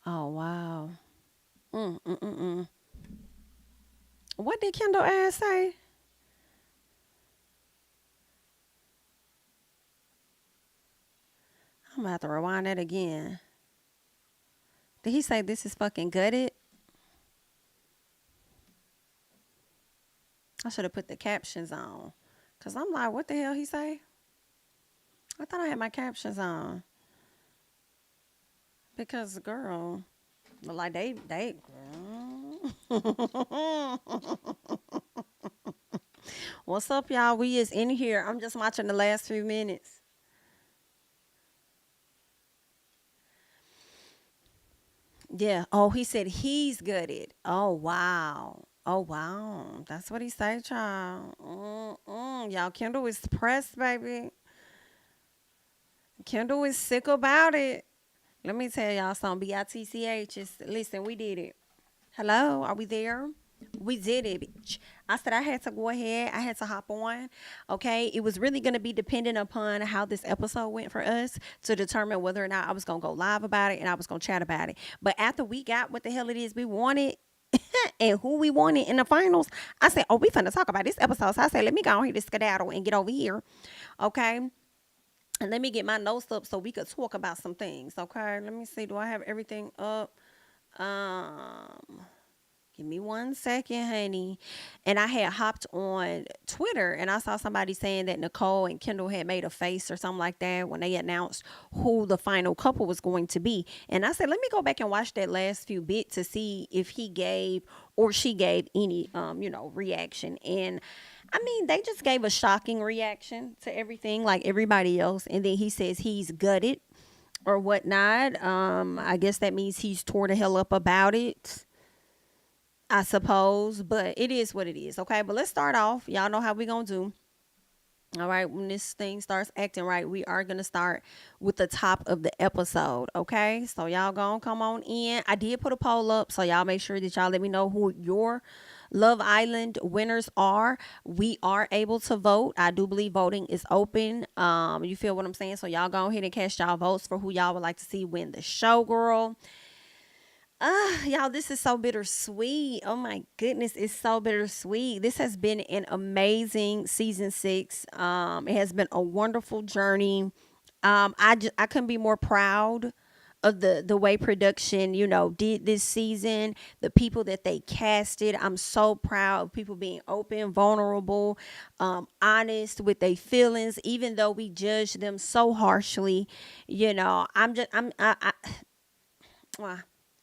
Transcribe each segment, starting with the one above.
Oh wow. Mm. What did Kendall ass say? I'm gonna have to rewind that again. Did he say this is fucking gutted? I should have put the captions on. Cause I'm like, what the hell he say? I thought I had my captions on. Because girl, like they what's up, y'all? We is in here. I'm just watching the last few minutes. Yeah. Oh, he said he's gutted. Oh wow. Oh wow. That's what he said, child. Y'all, Kendall is pressed, baby. Kendall is sick about it. Let me tell y'all something. BITCH is listen, we did it. Hello, are we there? We did it, bitch. I said I had to go ahead. I had to hop on. Okay. It was really going to be dependent upon how this episode went for us to determine whether or not I was going to go live about it and I was going to chat about it. But after we got what the hell it is we wanted and who we wanted in the finals, I said, oh, we finna talk about this episode. So I said, let me go on here to skedaddle and get over here. Okay. And let me get my notes up so we could talk about some things. Okay. Let me see. Do I have everything up? Um, Give me 1 second, honey. And I had hopped on Twitter and I saw somebody saying that Nicole and Kendall had made a face or something like that when they announced who the final couple was going to be. And I said, let me go back and watch that last few bits to see if he gave or she gave any, reaction. And I mean, they just gave a shocking reaction to everything like everybody else. And then he says he's gutted or whatnot. I guess that means he's tore the hell up about it. I suppose, but it is what it is. Okay, but let's start off. Y'all know how we gonna do. All right, when this thing starts acting right, we are gonna start with the top of the episode. Okay, so y'all gonna come on in. I did put a poll up, so y'all make sure that y'all let me know who your Love Island winners are. We are able to vote. I do believe voting is open. You feel what I'm saying? So y'all go ahead and cast y'all votes for who y'all would like to see win the show, girl. Y'all, this is so bittersweet. Oh my goodness, it's so bittersweet. This has been an amazing season 6. It has been a wonderful journey. I couldn't be more proud of the way production, did this season, the people that they casted. I'm so proud of people being open, vulnerable, honest with their feelings, even though we judge them so harshly. I'm just I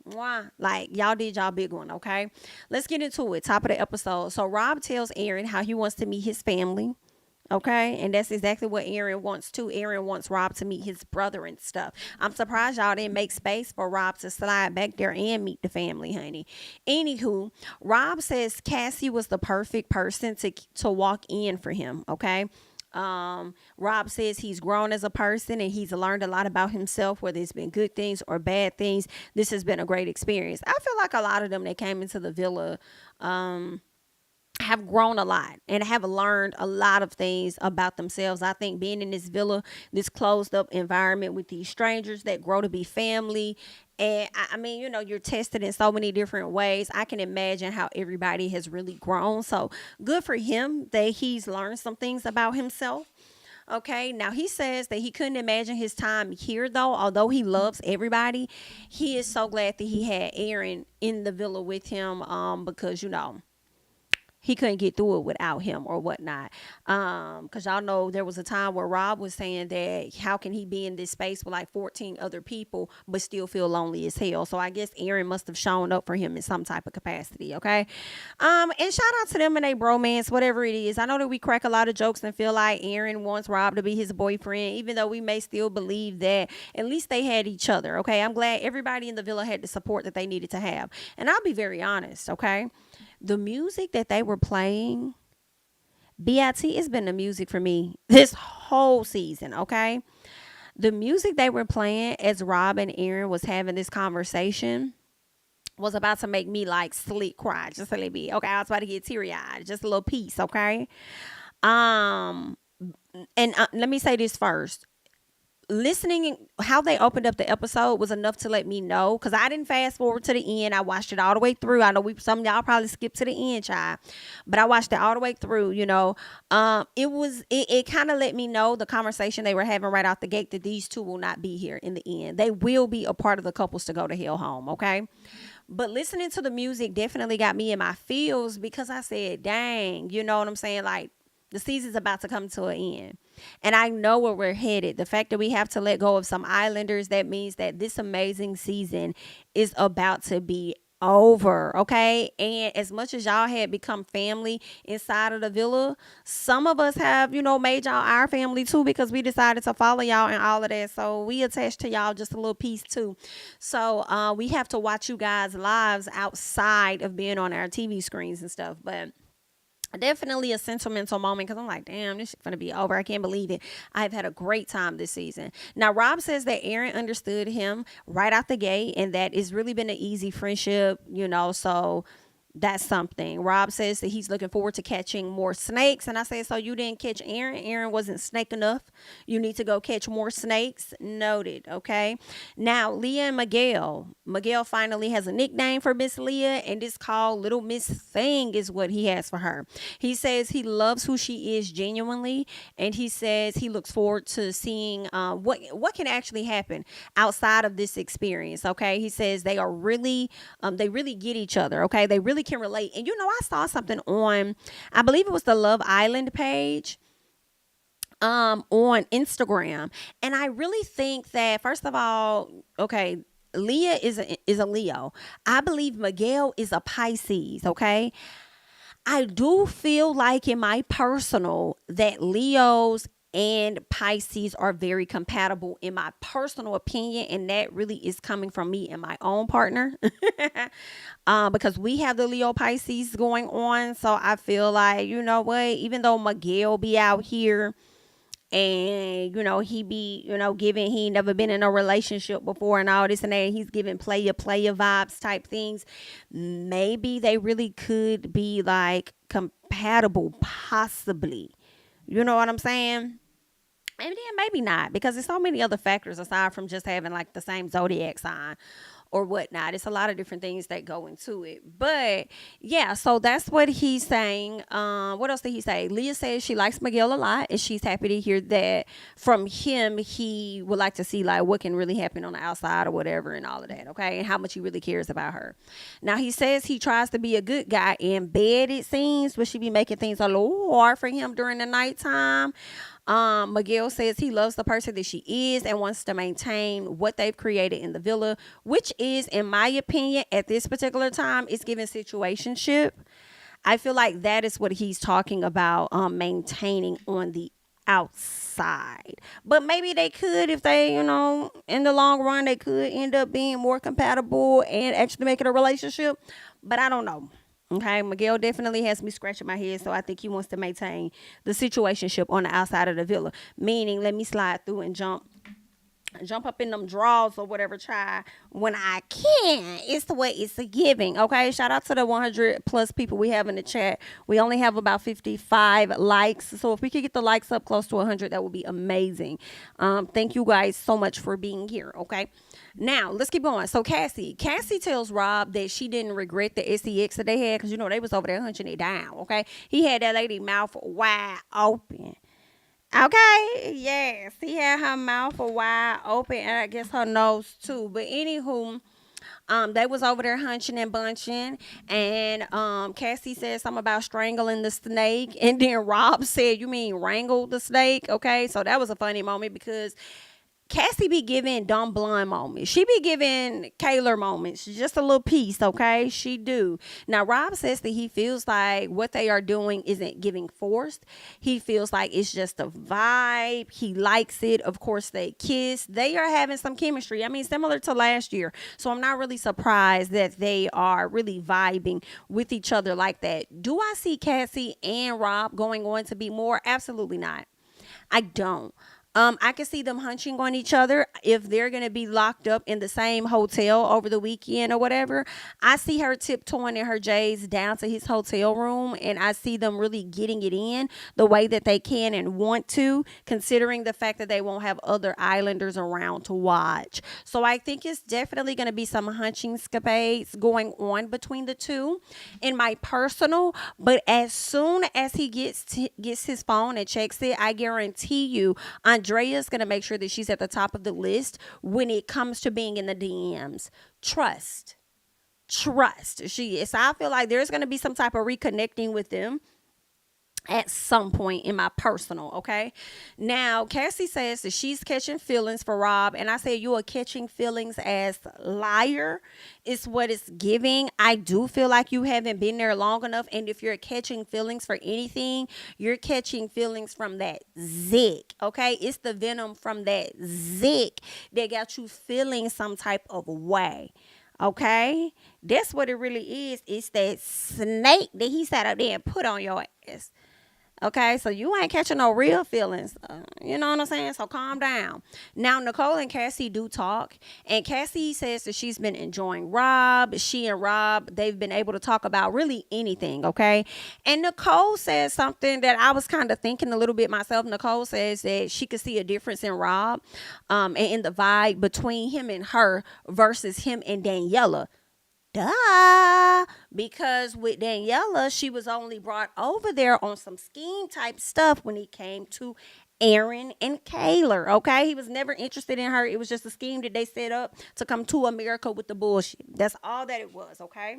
Mwah. Like y'all did y'all big one, okay? Let's get into it. Top of the episode. So Rob tells Aaron how he wants to meet his family. Okay, and that's exactly what Aaron wants too. Aaron wants Rob to meet his brother and stuff. I'm surprised y'all didn't make space for Rob to slide back there and meet the family, honey. Anywho, Rob says Cassie was the perfect person to walk in for him. Okay, Rob says he's grown as a person and he's learned a lot about himself, whether it's been good things or bad things. This has been a great experience. I feel like a lot of them that came into the villa have grown a lot and have learned a lot of things about themselves. I think being in this villa, this closed up environment with these strangers that grow to be family. And I mean, you're tested in so many different ways. I can imagine how everybody has really grown. So good for him that he's learned some things about himself. Okay, now he says that he couldn't imagine his time here though, although he loves everybody. He is so glad that he had Aaron in the villa with him because he couldn't get through it without him or whatnot. Because y'all know there was a time where Rob was saying that how can he be in this space with like 14 other people but still feel lonely as hell. So I guess Aaron must have shown up for him in some type of capacity. Okay. And shout out to them and they bromance, whatever it is. I know that we crack a lot of jokes and feel like Aaron wants Rob to be his boyfriend, even though we may still believe that at least they had each other. Okay. I'm glad everybody in the villa had the support that they needed to have. And I'll be very honest. Okay, the music that they were playing, BIT has been the music for me this whole season, okay? The music they were playing as Rob and Aaron was having this conversation was about to make me like slick cry just a little bit. Okay, I was about to get teary eyed, just a little piece, okay? Um, and let me say this first. listening how they opened up the episode was enough to let me know, because I didn't fast forward to the end. I watched it all the way through. I know some of y'all probably skipped to the end, child, but I watched it all the way through. It kind of let me know the conversation they were having right out the gate, that these two will not be here in the end. They will be a part of the couples to go to hell home, okay? But listening to the music definitely got me in my feels, because I said, dang, you know what I'm saying? Like, the season's about to come to an end. And I know where we're headed. The fact that we have to let go of some islanders, that means that this amazing season is about to be over, okay? And as much as y'all had become family inside of the villa, some of us have, made y'all our family too, because we decided to follow y'all and all of that. So we attached to y'all just a little piece too. So we have to watch you guys' lives outside of being on our TV screens and stuff. But definitely a sentimental moment, because I'm like, damn, this shit's gonna be over. I can't believe it. I've had a great time this season. Now, Rob says that Aaron understood him right out the gate, and that it's really been an easy friendship, so that's something. Rob says that he's looking forward to catching more snakes. And I said, so you didn't catch Aaron? Aaron wasn't snake enough. You need to go catch more snakes. Noted. Okay. Now, Leah and Miguel. Miguel finally has a nickname for Miss Leah, and it's called Little Miss Thing is what he has for her. He says he loves who she is genuinely, and he says he looks forward to seeing what can actually happen outside of this experience. Okay. He says they are really, they really get each other. Okay. They really can relate. And I saw something on, I believe it was the Love Island page on Instagram, and I really think that, first of all, okay, Leah is a Leo. I believe Miguel is a Pisces. Okay, I do feel like, in my personal, that Leos and Pisces are very compatible, in my personal opinion, and that really is coming from me and my own partner. Because we have the Leo Pisces going on. So I feel like, you know what, even though Miguel be out here and he be giving, he never been in a relationship before and all this and that, he's giving player vibes type things, maybe they really could be like compatible, possibly. You know what I'm saying? And then maybe not, because there's so many other factors aside from just having like the same zodiac sign or whatnot. It's a lot of different things that go into it. But yeah, so that's what he's saying. What else did he say? Leah says she likes Miguel a lot, and she's happy to hear that from him. He would like to see like what can really happen on the outside or whatever and all of that, okay? And how much he really cares about her. Now, he says he tries to be a good guy in bed, it seems, but she be making things a little hard for him during the nighttime. Miguel says he loves the person that she is and wants to maintain what they've created in the villa, which is, in my opinion, at this particular time, is giving situationship. I feel like that is what he's talking about, maintaining on the outside. But maybe they could, if they, in the long run, they could end up being more compatible and actually make it a relationship. But I don't know. Okay, Miguel definitely has me scratching my head, so I think he wants to maintain the situationship on the outside of the villa. Meaning, let me slide through and jump up in them drawers or whatever, try when I can. It's the way it's a giving. Okay, shout out to the 100 plus people we have in the chat. We only have about 55 likes, so if we could get the likes up close to 100, that would be amazing. Thank you guys so much for being here. Okay, now let's keep going. So Cassie tells Rob that she didn't regret the sex that they had, because they was over there hunching it down. Okay, he had that lady mouth wide open. Okay, yes, he had her mouth wide open, and I guess her nose too. But anywho, they was over there hunching and bunching, and Cassie said something about strangling the snake, and then Rob said, "You mean wrangle the snake?" Okay, so that was a funny moment, because Cassie be giving dumb blonde moments. She be giving Kaylor moments. Just a little piece, okay? She do. Now, Rob says that he feels like what they are doing isn't giving forced. He feels like it's just a vibe. He likes it. Of course, they kiss. They are having some chemistry. I mean, similar to last year. So I'm not really surprised that they are really vibing with each other like that. Do I see Cassie and Rob going on to be more? Absolutely not. I don't. I can see them hunching on each other if they're gonna be locked up in the same hotel over the weekend or whatever. I see her tiptoeing in her J's down to his hotel room, and I see them really getting it in the way that they can and want to, considering the fact that they won't have other islanders around to watch. So I think it's definitely gonna be some hunching scapades going on between the two, in my personal. But as soon as he gets his phone and checks it, I guarantee you Andrea's going to make sure that she's at the top of the list when it comes to being in the DMs. Trust she is. So I feel like there's going to be some type of reconnecting with them at some point, in my personal. Okay, now Cassie says that she's catching feelings for Rob, and I say you are catching feelings as liar is what it's giving. I do feel like you haven't been there long enough, and if you're catching feelings for anything, you're catching feelings from that zick. Okay, it's the venom from that zick that got you feeling some type of way. Okay, that's what it really is. It's that snake that he sat up there and put on your ass. Okay, so you ain't catching no real feelings. You know what I'm saying? So calm down. Now, Nicole and Cassie do talk, and Cassie says that she's been enjoying Rob. She and Rob, they've been able to talk about really anything, okay? And Nicole says something that I was kind of thinking a little bit myself. Nicole says that she could see a difference in Rob and in the vibe between him and her versus him and Daniela. Duh. Because with Daniela, she was only brought over there on some scheme type stuff when he came to Aaron and Kaylor. Okay. He was never interested in her. It was just a scheme that they set up to come to America with the bullshit. That's all that it was. Okay.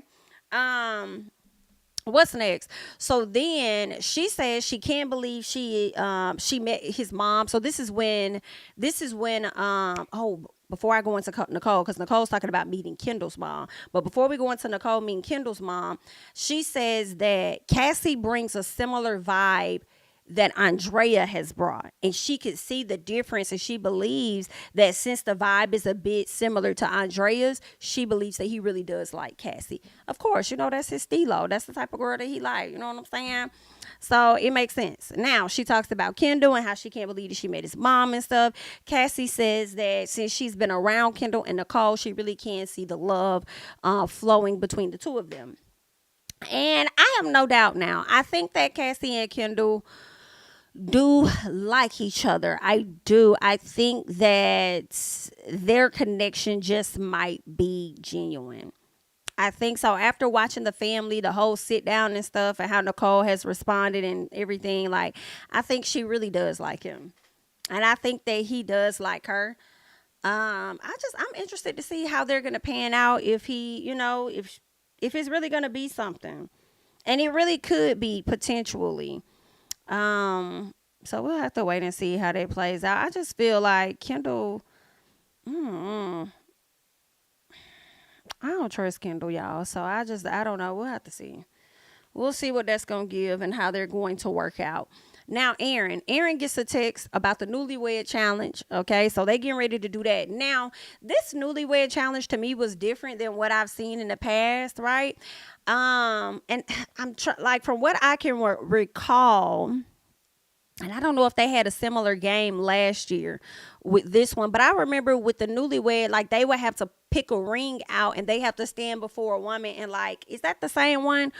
What's next? So then she says she can't believe she met his mom. So this is when before I go into Nicole, because Nicole's talking about meeting Kendall's mom. But before we go into Nicole meeting Kendall's mom, she says that Cassie brings a similar vibe that Andrea has brought, and she could see the difference, and she believes that since the vibe is a bit similar to Andrea's, she believes that he really does like Cassie. Of course, you know, that's his stilo. That's the type of girl that he like. You know what I'm saying? So it makes sense. Now she talks about Kendall and how she can't believe that she met his mom and stuff. Cassie says that since she's been around Kendall and Nicole, she really can see the love flowing between the two of them. And I have no doubt now. I think that Cassie and Kendall do like each other. I do. I think that their connection just might be genuine. I think so. After watching the family, the whole sit down and stuff, and how Nicole has responded and everything, like, I think she really does like him, and I think that he does like her. I'm interested to see how they're gonna pan out, if he, if it's really gonna be something, and it really could be potentially. So we'll have to wait and see how that plays out. I just feel like Kendall, I don't trust Kendall, y'all. So I don't know. We'll have to see. We'll see what that's going to give and how they're going to work out. Now, Aaron gets a text about the Newlywed Challenge. Okay, so they getting ready to do that. Now, this Newlywed Challenge to me was different than what I've seen in the past, right? And like from what I can recall, and I don't know if they had a similar game last year with this one, but I remember with the Newlywed, like they would have to pick a ring out and they have to stand before a woman, and like, is that the same one?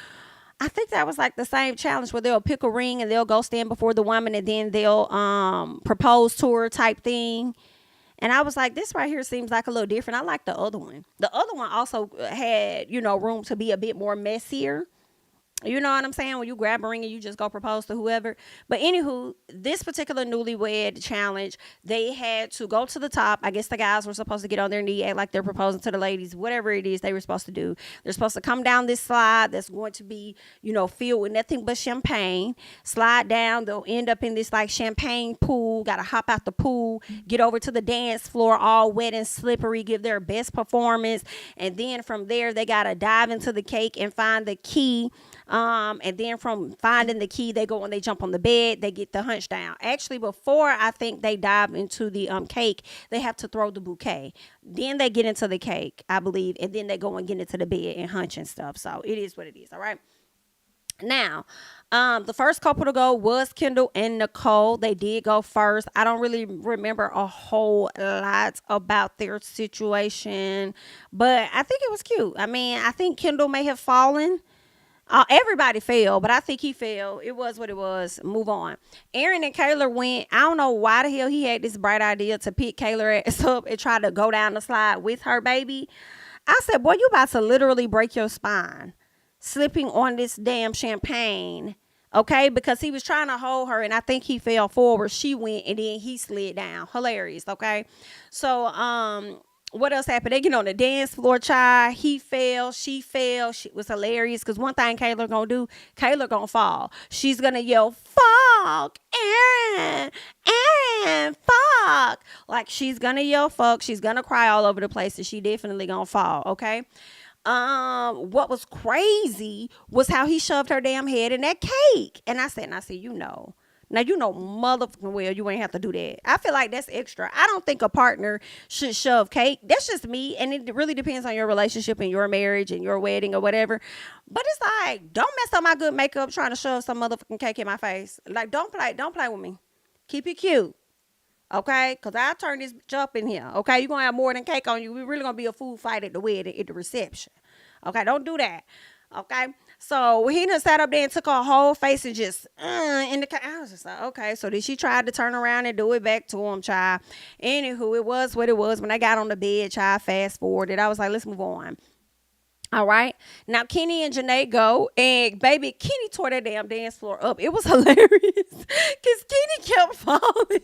I think that was like the same challenge where they'll pick a ring and they'll go stand before the woman and then they'll propose to her type thing. And I was like, this right here seems like a little different. I like the other one. The other one also had, room to be a bit more messier. You know what I'm saying? When you grab a ring and you just go propose to whoever. But anywho, this particular Newlywed Challenge, they had to go to the top. I guess the guys were supposed to get on their knee, act like they're proposing to the ladies, whatever it is they were supposed to do. They're supposed to come down this slide that's going to be, filled with nothing but champagne. Slide down. They'll end up in this like champagne pool. Got to hop out the pool, get over to the dance floor, all wet and slippery, give their best performance. And then from there, they got to dive into the cake and find the key. And then from finding the key, they go and they jump on the bed, they get the hunch down. Actually, before I think they dive into the cake, they have to throw the bouquet. Then they get into the cake, I believe, and then they go and get into the bed and hunch and stuff. So it is what it is. All right. Now, the first couple to go was Kendall and Nicole. They did go first. I don't really remember a whole lot about their situation, but I think it was cute. I mean, I think Kendall may have fallen. Everybody fell, but I think he fell. It was what it was. Move on. Aaron and Kayla went. I don't know why the hell he had this bright idea to pick Kayla ass up and try to go down the slide with her baby. I said, boy, you about to literally break your spine slipping on this damn champagne. Okay, because he was trying to hold her and I think he fell forward. She went and then he slid down. Hilarious. Okay. So, what else happened? They get on the dance floor, child. He fell, she fell. She was hilarious because one thing Kayla gonna do, Kayla gonna fall. She's gonna yell, "Fuck, Aaron, Aaron, fuck!" Like she's gonna yell, "Fuck." She's gonna cry all over the place, and she definitely gonna fall. Okay. What was crazy was how he shoved her damn head in that cake, and I said, you know. Now, you know, motherfucking well, you ain't have to do that. I feel like that's extra. I don't think a partner should shove cake. That's just me. And it really depends on your relationship and your marriage and your wedding or whatever. But it's like, don't mess up my good makeup trying to shove some motherfucking cake in my face. Like, don't play with me. Keep it cute. Okay? Because I'll turn this bitch up in here. Okay? You're going to have more than cake on you. We're really going to be a food fight at the wedding, at the reception. Okay? Don't do that. Okay? So he done sat up there and took her whole face and just in the I was just like, okay. So then she tried to turn around and do it back to him, child. Anywho, it was what it was. When I got on the bed, child, fast forwarded. I was like, let's move on. All right. Now Kenny and Janae go, and baby, Kenny tore that damn dance floor up. It was hilarious because Kenny kept falling.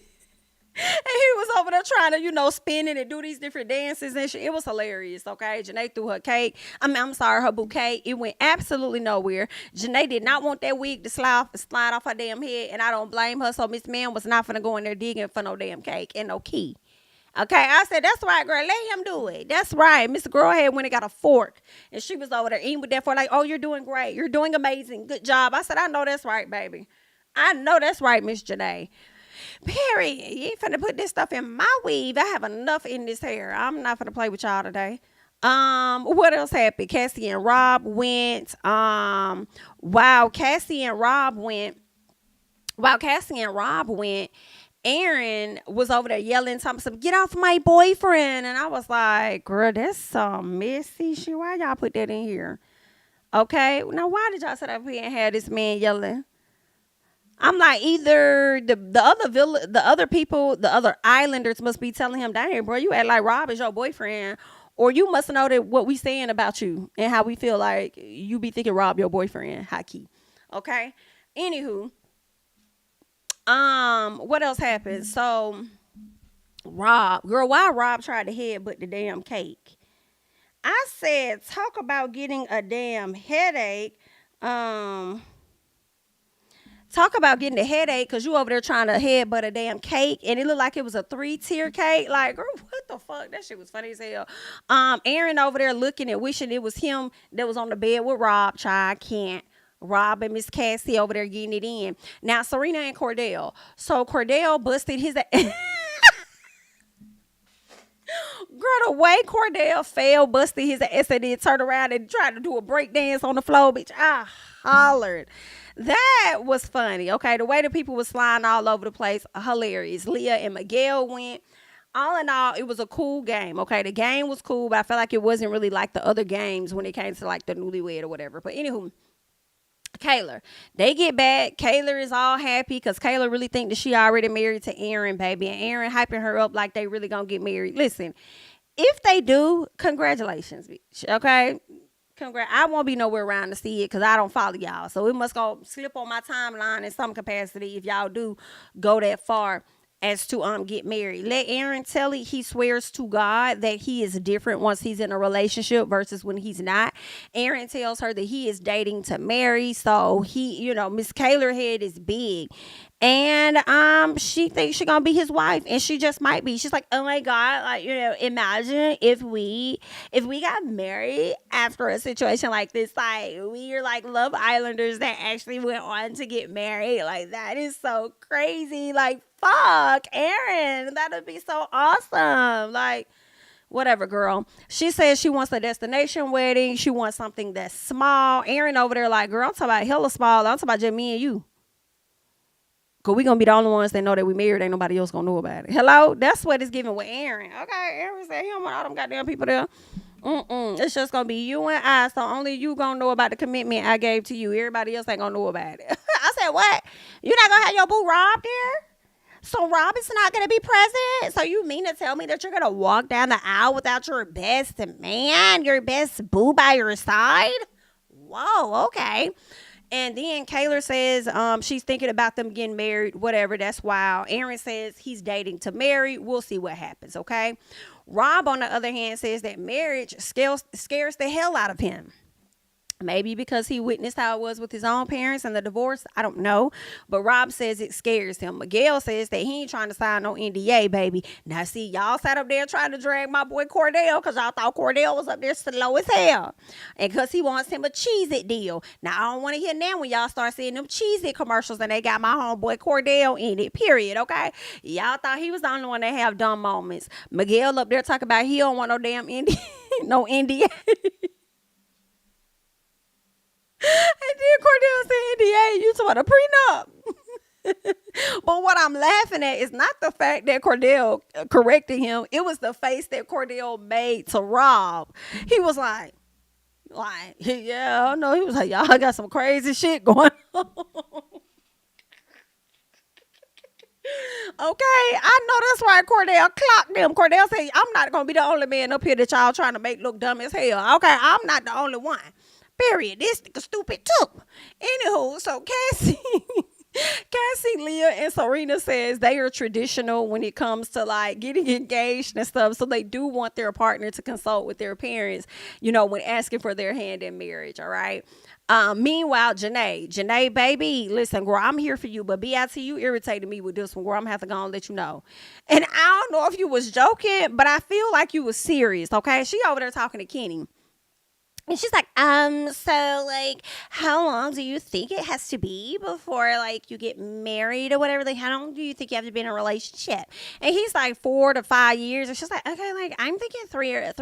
And he was over there trying to, spinning and do these different dances and shit. It was hilarious, okay? Janae threw her cake. I'm sorry, her bouquet. It went absolutely nowhere. Janae did not want that wig to slide off her damn head, and I don't blame her. So Miss Man was not finna go in there digging for no damn cake and no key. Okay, I said, that's right, girl. Let him do it. That's right. Mr. Girl had went and got a fork, and she was over there eating with that fork like, oh, you're doing great. You're doing amazing. Good job. I said, I know that's right, baby. I know that's right, Miss Janae. Period. You ain't finna put this stuff in my weave. I have enough in this hair. I'm not finna play with y'all today. What else happened? Cassie and Rob went. While Cassie and Rob went, Aaron was over there yelling something, get off my boyfriend. And I was like, girl, that's some messy shit. Why y'all put that in here? Okay. Now, why did y'all sit up here and have this man yelling? I'm like, either the other islanders must be telling him, dang, bro, you act like Rob is your boyfriend, or you must know that what we saying about you and how we feel like you be thinking Rob your boyfriend, high key. Okay. Anywho, what else happened? So Rob, girl, why Rob tried to headbutt the damn cake? I said, talk about getting a damn headache. Talk about getting a headache because you over there trying to headbutt a damn cake and it looked like it was a 3-tier cake. Like, girl, what the fuck? That shit was funny as hell. Aaron over there looking and wishing it was him that was on the bed with Rob. Child, can't. Rob and Miss Cassie over there getting it in. Now, Serena and Cordell. So Cordell busted his... Girl, the way Cordell fell, busted his ass, and then turned around and tried to do a break dance on the floor, bitch. I hollered. That was funny. Okay, the way the people was flying all over the place, hilarious. Leah and Miguel went. All in all, it was a cool game. Okay, the game was cool, but I felt like it wasn't really like the other games when it came to like the Newlywed or whatever. But anywho, Kayla, they get back. Kayla is all happy because Kayla really think that she already married to Aaron, baby, and Aaron hyping her up like they really gonna get married. Listen, if they do, congratulations, bitch. Okay, I won't be nowhere around to see it because I don't follow y'all, so it must go slip on my timeline in some capacity if y'all do go that far as to get married. Let Aaron tell it. He swears to God that he is different once he's in a relationship versus when he's not. Aaron tells her that he is dating to marry, so he, Miss Kayla head is big. And she thinks she's gonna be his wife, and she just might be. She's like, oh my God, like, imagine if we got married after a situation like this. Like, we are like Love Islanders that actually went on to get married. Like, that is so crazy. Like, fuck, Aaron, that would be so awesome. Like, Whatever, girl. She says she wants a destination wedding. She wants something that's small. Aaron over there like, girl, I'm talking about hella small. I'm talking about just me and you. Cause we gonna be the only ones that know that we married. Ain't nobody else gonna know about it. Hello, that's what it's giving with Aaron. Okay, Aaron said he don't want all them goddamn people there. It's just gonna be you and I. So only you gonna know about the commitment I gave to you. Everybody else ain't gonna know about it. I said, what? You not gonna have your boo Rob there? So Rob is not gonna be present? So you mean to tell me that you're gonna walk down the aisle without your best man, your best boo by your side? Whoa, okay. And then Kayla says she's thinking about them getting married, whatever. That's wild. Aaron says he's dating to marry. We'll see what happens, okay? Rob, on the other hand, says that marriage scares the hell out of him. Maybe because he witnessed how it was with his own parents and the divorce. I don't know. But Rob says it scares him. Miguel says that he ain't trying to sign no NDA, baby. Now, see, y'all sat up there trying to drag my boy Cordell because y'all thought Cordell was up there slow as hell. And because he wants him a Cheez-It deal. Now, I don't want to hear now when y'all start seeing them Cheez-It commercials and they got my homeboy Cordell in it, period, okay? Y'all thought he was the only one that have dumb moments. Miguel up there talking about he don't want no damn NDA. No NDA. And then Cordell said, NDA, you talking about a prenup. But what I'm laughing at is not the fact that Cordell corrected him. It was the face that Cordell made to Rob. He was like, yeah, I know. He was like, y'all got some crazy shit going on. Okay, I know that's why Cordell clocked them. Cordell said, I'm not going to be the only man up here that y'all trying to make look dumb as hell. Okay, I'm not the only one. Period. This nigga stupid too. Anywho, so Cassie, Leah, and Serena says they are traditional when it comes to like getting engaged and stuff. So they do want their partner to consult with their parents, when asking for their hand in marriage. All right. Meanwhile, Janae, baby, listen, girl, I'm here for you, but BIT, you irritated me with this one, girl. I'm gonna have to go and let you know. And I don't know if you was joking, but I feel like you was serious. Okay. She over there talking to Kenny. And she's like, so like, how long do you think it has to be before like you get married or whatever? Like, how long do you think you have to be in a relationship? And he's like 4 to 5 years. And she's like, okay, like I'm thinking 3 or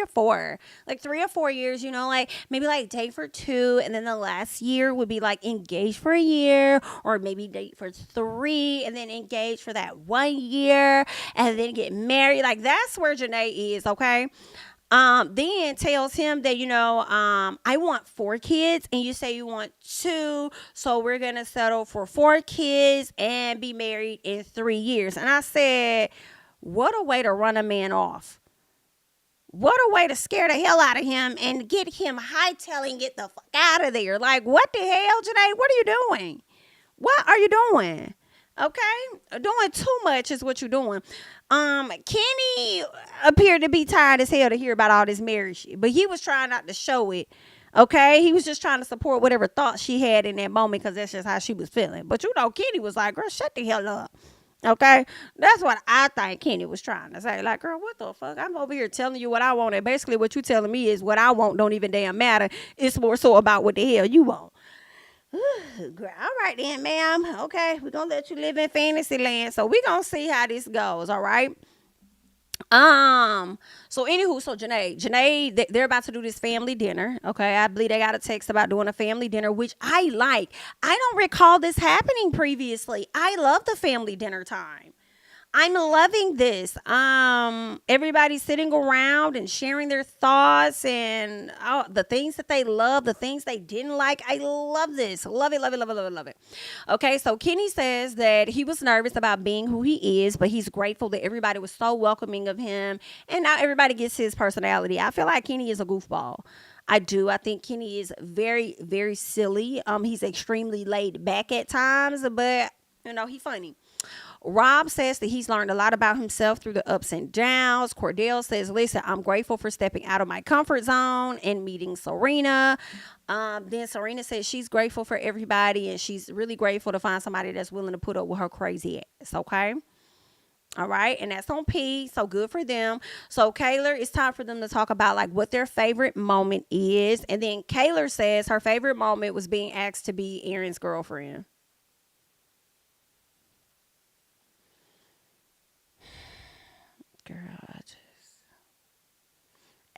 4, like 3 or 4 years. Like maybe like date for 2, and then the last year would be like engaged for a year, or maybe date for 3, and then engage for that 1 year, and then get married. Like that's where Janae is, okay. Then tells him that, I want 4 kids and you say you want 2. So we're going to settle for 4 kids and be married in 3 years. And I said, what a way to run a man off. What a way to scare the hell out of him and get him hightailing, get the fuck out of there. Like, what the hell, Janae? What are you doing? What are you doing? Okay, doing too much is what you're doing. Kenny appeared to be tired as hell to hear about all this marriage shit, but he was trying not to show it. Okay, he was just trying to support whatever thoughts she had in that moment because that's just how she was feeling. But Kenny was like, girl, shut the hell up. Okay, that's what I think Kenny was trying to say. Like, girl, what the fuck? I'm over here telling you what I want, and basically what you telling me is what I want don't even damn matter. It's more so about what the hell you want. Girl, all right then, ma'am. Okay, we're gonna let you live in fantasy land. So we're gonna see how this goes, all right? So anywho, so Janae, they're about to do this family dinner. Okay, I believe they got a text about doing a family dinner, which I like. I don't recall this happening previously. I love the family dinner time. I'm loving this. Everybody's sitting around and sharing their thoughts and the things that they love, the things they didn't like. I love this. Love it, love it, love it, love it, love it. Okay, so Kenny says that he was nervous about being who he is, but he's grateful that everybody was so welcoming of him. And now everybody gets his personality. I feel like Kenny is a goofball. I do. I think Kenny is very, very silly. He's extremely laid back at times, but he's funny. Rob says that he's learned a lot about himself through the ups and downs. Cordell says, listen, I'm grateful for stepping out of my comfort zone and meeting Serena. Then Serena says she's grateful for everybody and she's really grateful to find somebody that's willing to put up with her crazy ass. Okay. All right. And that's on P. So good for them. So Kayla, it's time for them to talk about like what their favorite moment is. And then Kayla says her favorite moment was being asked to be Aaron's girlfriend. Girl,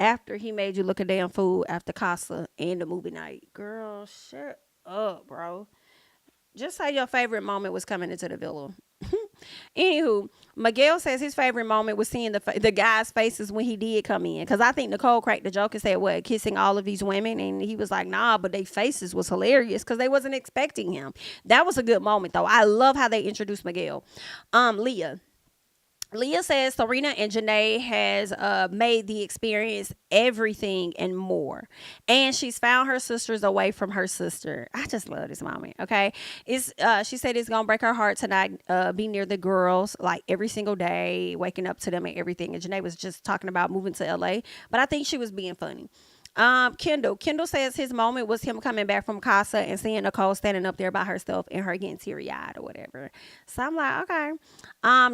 after he made you look a damn fool after Casa and the movie night. Girl, shut up, bro. Just say your favorite moment was coming into the villa. Anywho, Miguel says his favorite moment was seeing the guys' faces when he did come in. Because I think Nicole cracked the joke and said, what, kissing all of these women? And he was like, nah, but their faces was hilarious because they wasn't expecting him. That was a good moment, though. I love how they introduced Miguel. Leah says Serena and Janae has made the experience everything and more. And she's found her sisters away from her sister. I just love this moment, okay? She said it's going to break her heart tonight, be near the girls, like every single day, waking up to them and everything. And Janae was just talking about moving to LA, but I think she was being funny. Kendall says his moment was him coming back from Casa and seeing Nicole standing up there by herself and her getting teary-eyed or whatever. So I'm like, okay.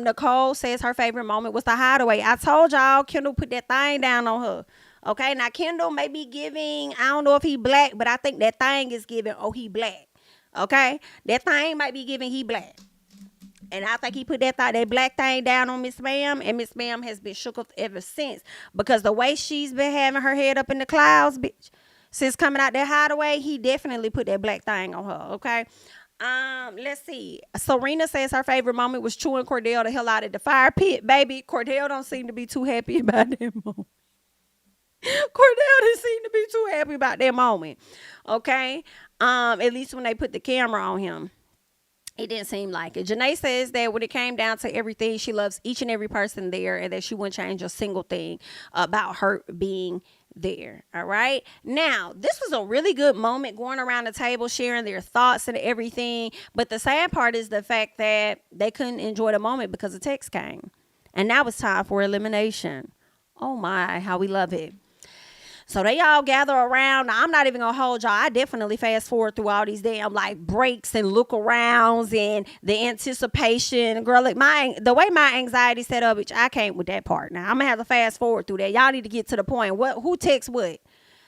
Nicole says her favorite moment was the hideaway. I told y'all Kendall put that thing down on her. Okay, now Kendall may be giving, I don't know if he black, but I think that thing is giving, oh, he black. Okay, that thing might be giving he black. And I think he put that black thing down on Miss Ma'am, and Miss Ma'am has been shook up ever since. Because the way she's been having her head up in the clouds, bitch, since coming out that hideaway, he definitely put that black thing on her, okay? Let's see. Serena says her favorite moment was chewing Cordell the hell out of the fire pit. Baby, Cordell don't seem to be too happy about that moment. Cordell didn't seem to be too happy about that moment, okay? At least when they put the camera on him. It didn't seem like it. Janae says that when it came down to everything, she loves each and every person there and that she wouldn't change a single thing about her being there. All right. Now, this was a really good moment going around the table, sharing their thoughts and everything. But the sad part is the fact that they couldn't enjoy the moment because the text came. And now it's time for elimination. Oh my, how we love it. So they all gather around. Now, I'm not even going to hold y'all. I definitely fast forward through all these damn like breaks and look arounds and the anticipation. Girl, like the way my anxiety set up, which I can't with that part. Now, I'm going to have to fast forward through that. Y'all need to get to the point. Who texts what?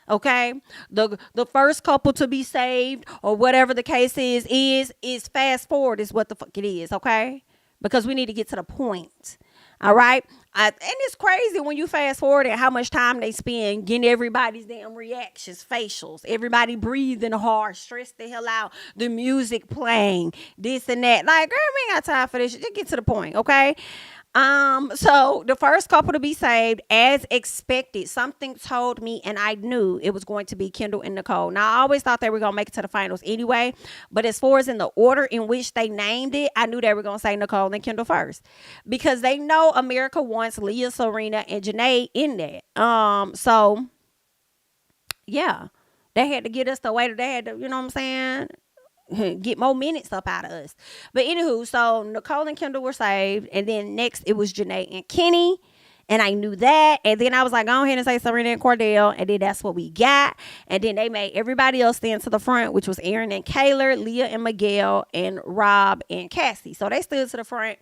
Okay, the first couple to be saved or whatever the case is fast forward is what the fuck it is. Okay, because we need to get to the point. All right. And it's crazy when you fast forward and how much time they spend getting everybody's damn reactions, facials, everybody breathing hard, stressed the hell out, the music playing, this and that. Like, girl, we ain't got time for this. Just get to the point, okay? So the first couple to be saved, as expected, something told me, and I knew it was going to be Kendall and Nicole. Now, I always thought they were going to make it to the finals anyway, but as far as in the order in which they named it, I knew they were going to say Nicole and Kendall first because they know America wants Leah, Serena, and Janae in that. So yeah, they had to get us the way that they had to, you know what I'm saying? Get more minutes up out of us. But anywho, so Nicole and Kendall were saved, and then next it was Janae and Kenny, and I knew that. And then I was like, go ahead and say Serena and Cordell, and then that's what we got. And then they made everybody else stand to the front, which was Aaron and Kayla, Leah and Miguel, and Rob and Cassie. So they stood to the front.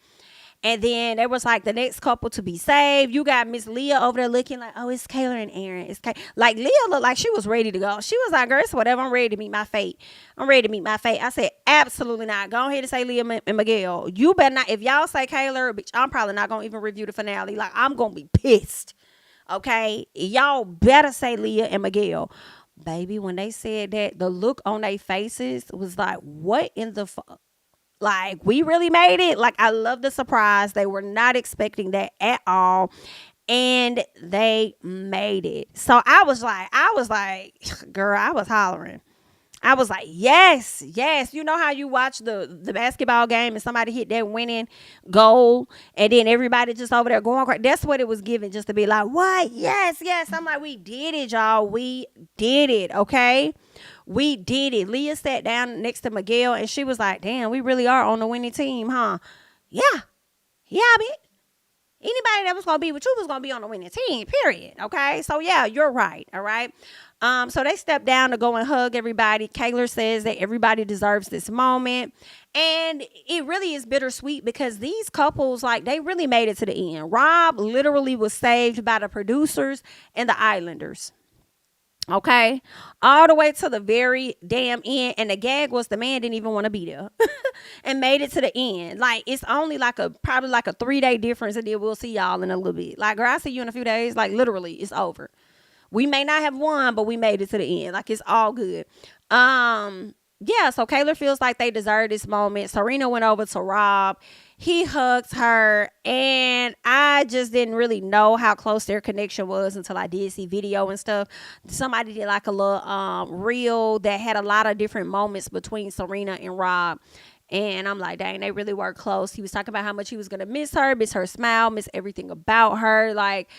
And then there was like the next couple to be saved. You got Miss Leah over there looking like, oh, it's Kayla and Aaron. It's like Leah looked like she was ready to go. She was like, girl, it's whatever. I'm ready to meet my fate. I said, absolutely not. Go ahead and say Leah and Miguel. You better not. If y'all say Kayla, bitch, I'm probably not going to even review the finale. Like, I'm going to be pissed. Okay? Y'all better say Leah and Miguel. Baby, when they said that, the look on their faces was like, what in the fuck? Like, we really made it. Like, I love the surprise. They were not expecting that at all. And they made it. So I was like, girl, I was hollering. I was like, yes. You know how you watch the basketball game and somebody hit that winning goal and then everybody just over there going crazy. That's what it was given, just to be like, what? Yes. I'm like, we did it, y'all. We did it, okay? We did it. Leah sat down next to Miguel and she was like, damn, we really are on the winning team, huh? Yeah, bitch. Anybody that was going to be with you was going to be on the winning team, period. Okay? So, yeah, you're right. All right? So they stepped down to go and hug everybody. Kayla says that everybody deserves this moment. And it really is bittersweet because these couples, like, they really made it to the end. Rob literally was saved by the producers and the Islanders. Okay, all the way to the very damn end. And the gag was the man didn't even want to be there and made it to the end. Like, it's only probably a 3-day difference, and then we'll see y'all in a little bit. Like, girl, I'll see you in a few days. Like, literally, it's over. We may not have won, but we made it to the end. Like, it's all good. Yeah, so Kayla feels like they deserve this moment. Serena went over to Rob. He hugs her, and I just didn't really know how close their connection was until I did see video and stuff. Somebody did like a little reel that had a lot of different moments between Serena and Rob. And I'm like, dang, they really were close. He was talking about how much he was going to miss her smile, miss everything about her. Like,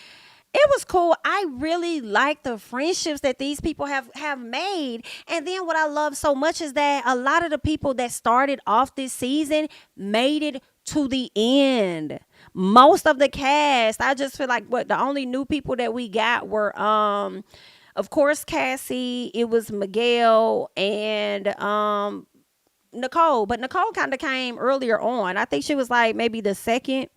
it was cool. I really like the friendships that these people have made. And then what I love so much is that a lot of the people that started off this season made it to the end. Most of the cast, I just feel like the only new people that we got were of course Cassie, it was Miguel, and Nicole. But Nicole kind of came earlier on. I think she was like maybe the second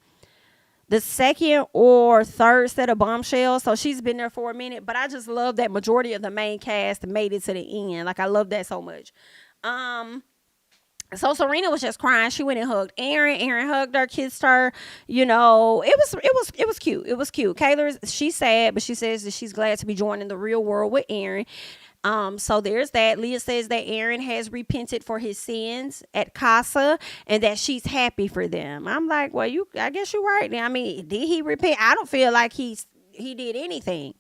or third set of bombshells. So she's been there for a minute. But I just love that majority of the main cast made it to the end. Like, I love that so much. So Serena was just crying. She went and hugged Aaron. Aaron hugged her, kissed her. You know, it was cute. It was cute. Kayla, she's sad, but she says that she's glad to be joining the real world with Aaron. So there's that. Leah says that Aaron has repented for his sins at Casa and that she's happy for them. I'm like, well, I guess you're right. I mean, did he repent? I don't feel like he did anything.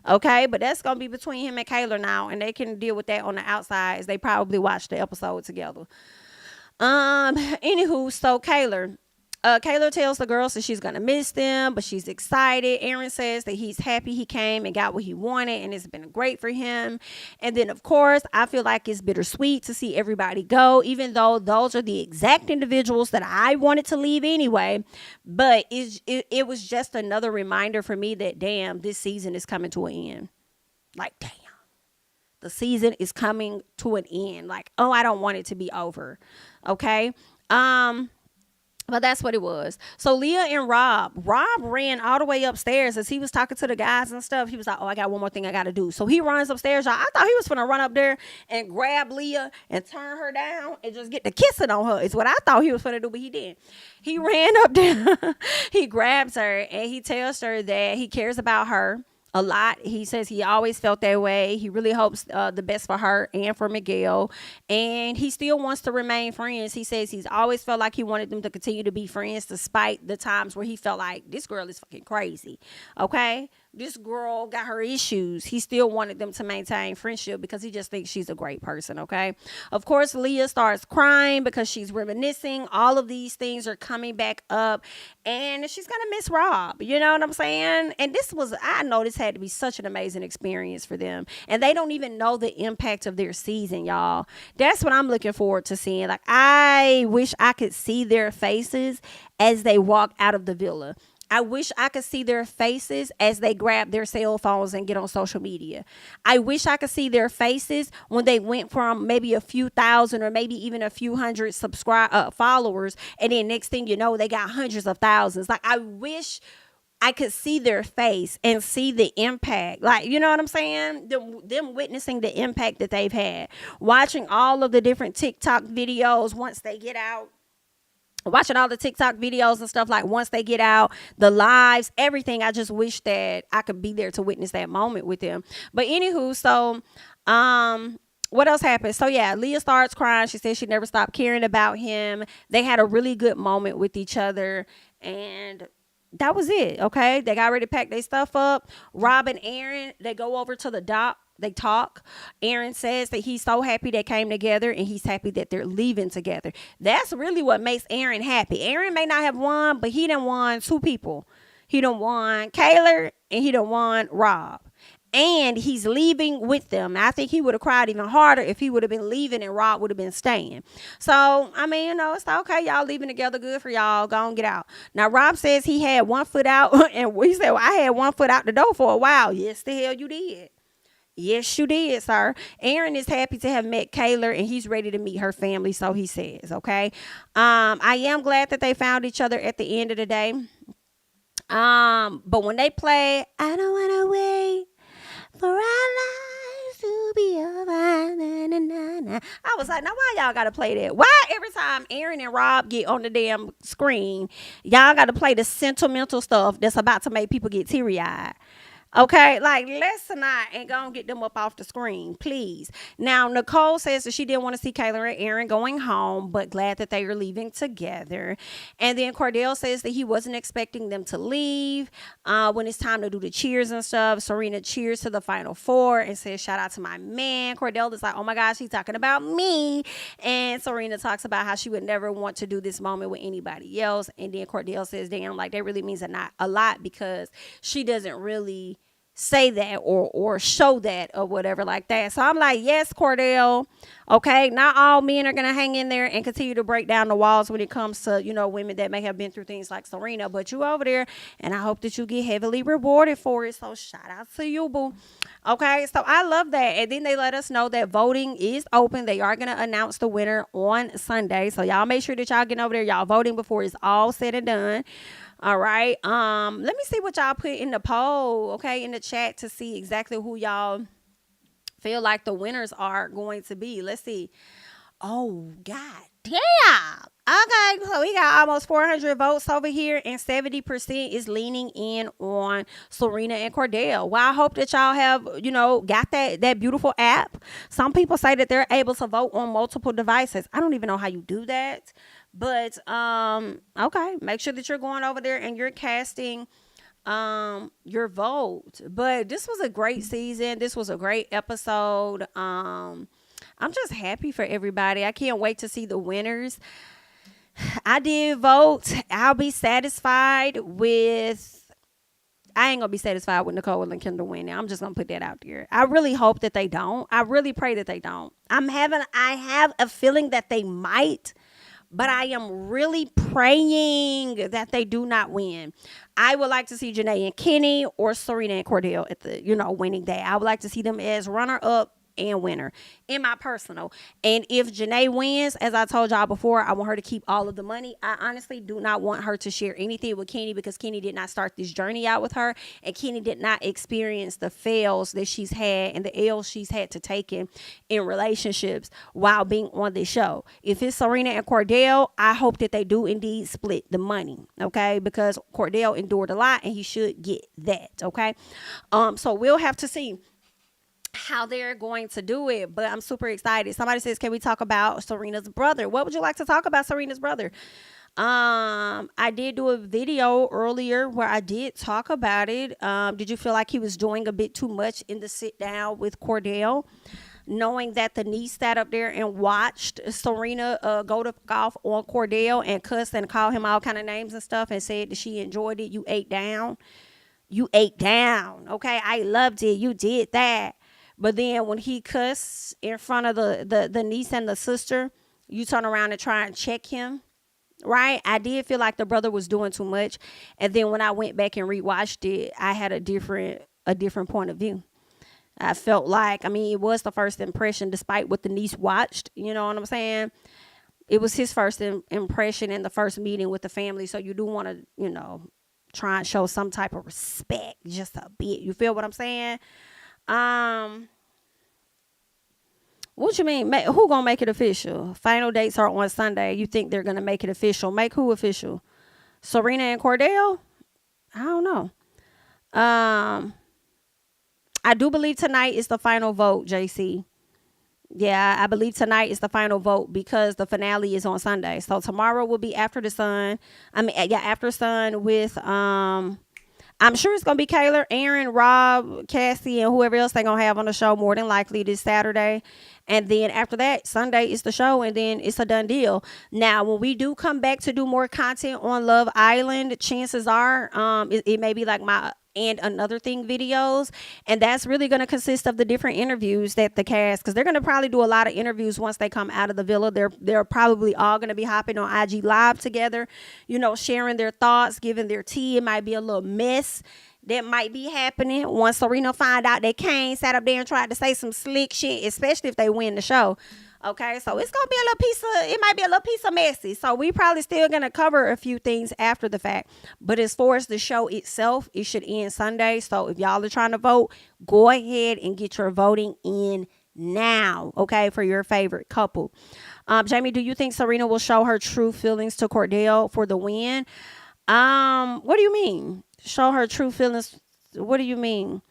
Okay, but that's gonna be between him and Kayla now, and they can deal with that on the outside as they probably watch the episode together. Anywho, so Kayla tells the girls that she's gonna miss them, but she's excited. Aaron says that he's happy he came and got what he wanted, and it's been great for him. And then, of course, I feel like it's bittersweet to see everybody go, even though those are the exact individuals that I wanted to leave anyway. But it was just another reminder for me that, damn, this season is coming to an end. Like, damn. The season is coming to an end. Like, oh, I don't want it to be over. Okay. But that's what it was. So Leah and Rob ran all the way upstairs as he was talking to the guys and stuff. He was like, oh, I got one more thing I got to do. So he runs upstairs. Y'all. I thought he was going to run up there and grab Leah and turn her down and just get the kissing on her. It's what I thought he was going to do, but he didn't. He ran up there. He grabs her and he tells her that he cares about her a lot. He says he always felt that way. He really hopes the best for her and for Miguel. And he still wants to remain friends. He says he's always felt like he wanted them to continue to be friends despite the times where he felt like this girl is fucking crazy. Okay? This girl got her issues. He still wanted them to maintain friendship because he just thinks she's a great person, okay? Of course, Leah starts crying because she's reminiscing. All of these things are coming back up, and she's going to miss Rob. You know what I'm saying? And I know this had to be such an amazing experience for them. And they don't even know the impact of their season, y'all. That's what I'm looking forward to seeing. Like, I wish I could see their faces as they walk out of the villa. I wish I could see their faces as they grab their cell phones and get on social media. I wish I could see their faces when they went from maybe a few thousand or maybe even a few hundred followers, and then next thing you know, they got hundreds of thousands. Like, I wish I could see their face and see the impact. Like, you know what I'm saying? Them witnessing the impact that they've had. Watching all of the different TikTok videos once they get out. Watching all the TikTok videos and stuff, like once they get out, the lives, everything. I just wish that I could be there to witness that moment with them. But anywho, so what else happened? So yeah, Leah starts crying. She says she never stopped caring about him. They had a really good moment with each other, and that was it. Okay, they got ready to pack their stuff up. Rob and Aaron, they go over to the dock. They talk. Aaron says that he's so happy they came together, and he's happy that they're leaving together. That's really what makes Aaron happy. Aaron may not have won, but he done won two people. He done won Kayla, and he done won Rob. And he's leaving with them. I think he would have cried even harder if he would have been leaving and Rob would have been staying. So, I mean, you know, it's okay. Y'all leaving together. Good for y'all. Go on, get out. Now, Rob says he had 1 foot out. And he said, well, I had 1 foot out the door for a while. Yes, the hell you did. Yes, you did, sir. Aaron is happy to have met Kayla, and he's ready to meet her family, so he says, okay? I am glad that they found each other at the end of the day. But when they play, I don't want to wait for our lives to be over. Na, na, na, na. I was like, now why y'all got to play that? Why every time Aaron and Rob get on the damn screen, y'all got to play the sentimental stuff that's about to make people get teary-eyed? Okay, like let's not and go and get them up off the screen, please. Now, Nicole says that she didn't want to see Kayla and Aaron going home, but glad that they are leaving together. And then Cordell says that he wasn't expecting them to leave when it's time to do the cheers and stuff. Serena cheers to the final four and says, shout out to my man. Cordell is like, oh my gosh, he's talking about me. And Serena talks about how she would never want to do this moment with anybody else. And then Cordell says, damn, like that really means a lot because she doesn't really say that or show that or whatever like that. So I'm like, yes, Cordell. Okay, not all men are gonna hang in there and continue to break down the walls when it comes to, you know, women that may have been through things like Serena, but you over there, and I hope that you get heavily rewarded for it. So shout out to you, boo. Okay, so I love that. And then they let us know that voting is open. They are gonna announce the winner on Sunday. So y'all make sure that y'all get over there, y'all voting before it's all said and done. All right. Let me see what y'all put in the poll, okay, in the chat to see exactly who y'all feel like the winners are going to be. Let's see. Oh, God damn. Okay, so we got almost 400 votes over here, and 70% is leaning in on Serena and Cordell. Well, I hope that y'all have, you know, got that beautiful app. Some people say that they're able to vote on multiple devices. I don't even know how you do that. But okay, make sure that you're going over there and you're casting your vote. But this was a great season. This was a great episode. I'm just happy for everybody. I can't wait to see the winners. I did vote. I'll be satisfied with I ain't gonna be satisfied with Nicole and Kendall winning. I'm just gonna put that out there. I really hope that they don't. I really pray that they don't. I have a feeling that they might, but I am really praying that they do not win. I would like to see Janae and Kenny or Serena and Cordell at the, winning day. I would like to see them as runner-up and winner in my personal. And if Janae wins, as I told y'all before, I want her to keep all of the money. I honestly do not want her to share anything with Kenny because Kenny did not start this journey out with her, and Kenny did not experience the fails that she's had and the L's she's had to take in relationships while being on this show. If it's Serena and Cordell, I hope that they do indeed split the money, okay? Because Cordell endured a lot and he should get that, okay? So we'll have to see how they're going to do it, but I'm super excited. Somebody says, can we talk about Serena's brother? What would you like to talk about Serena's brother? I did do a video earlier where I did talk about it. Did you feel like he was doing a bit too much in the sit down with Cordell, knowing that the niece sat up there and watched Serena go to golf on Cordell and cuss and call him all kind of names and stuff and said that she enjoyed it? You ate down. Okay, I loved it. You did that. But then when he cussed in front of the niece and the sister, you turn around and try and check him, right? I did feel like the brother was doing too much. And then when I went back and rewatched it, I had a different point of view. I felt like, it was the first impression, despite what the niece watched. You know what I'm saying? It was his first impression in the first meeting with the family. So you do want to, try and show some type of respect just a bit. You feel what I'm saying? What you mean? Who gonna make it official? Final dates are on Sunday. You think they're gonna make it official? Make who official? Serena and Cordell? I don't know. I do believe tonight is the final vote, JC. Yeah, I believe tonight is the final vote because the finale is on Sunday. So tomorrow will be After the Sun. After Sun with I'm sure it's going to be Kayla, Aaron, Rob, Cassie, and whoever else they're going to have on the show more than likely this Saturday. And then after that, Sunday is the show, and then it's a done deal. Now, when we do come back to do more content on Love Island, chances are it may be like my and another thing videos, and that's really going to consist of the different interviews that the cast, because they're going to probably do a lot of interviews once they come out of the villa. They're probably all going to be hopping on IG Live together, sharing their thoughts, giving their tea. It might be a little mess that might be happening once Serena find out that Kane sat up there and tried to say some slick shit, especially if they win the show. Okay, so it's gonna be it might be a little piece of messy. So we probably still gonna cover a few things after the fact. But as far as the show itself, it should end Sunday. So if y'all are trying to vote, go ahead and get your voting in now, okay, for your favorite couple. Jami, do you think Serena will show her true feelings to Cordell for the win? What do you mean? Show her true feelings what do you mean?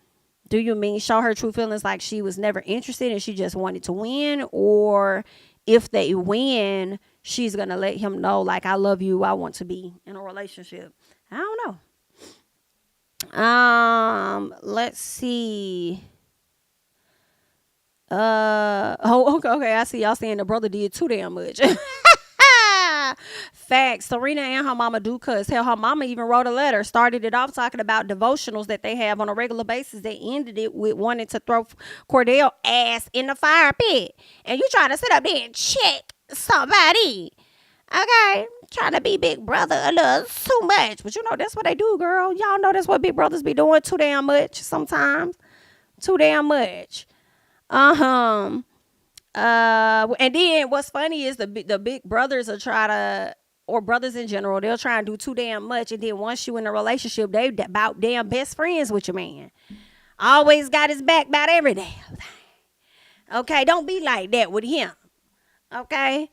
Do you mean show her true feelings like she was never interested and she just wanted to win? Or if they win, she's going to let him know, like, I love you. I want to be in a relationship. I don't know. Let's see. Okay. I see y'all saying the brother did too damn much. Facts. Serena and her mama do, cause hell, her mama even wrote a letter, started it off talking about devotionals that they have on a regular basis. They ended it with wanting to throw Cordell ass in the fire pit. And you trying to sit up there and check somebody. Okay, trying to be big brother a little too much. But you know, that's what they do, girl. Y'all know that's what big brothers be doing too damn much sometimes. Too damn much. And then what's funny is the big brothers will try to, or brothers in general, they'll try and do too damn much. And then once you in a relationship, they about damn best friends with your man. Always got his back about every damn thing. Okay, don't be like that with him. Okay,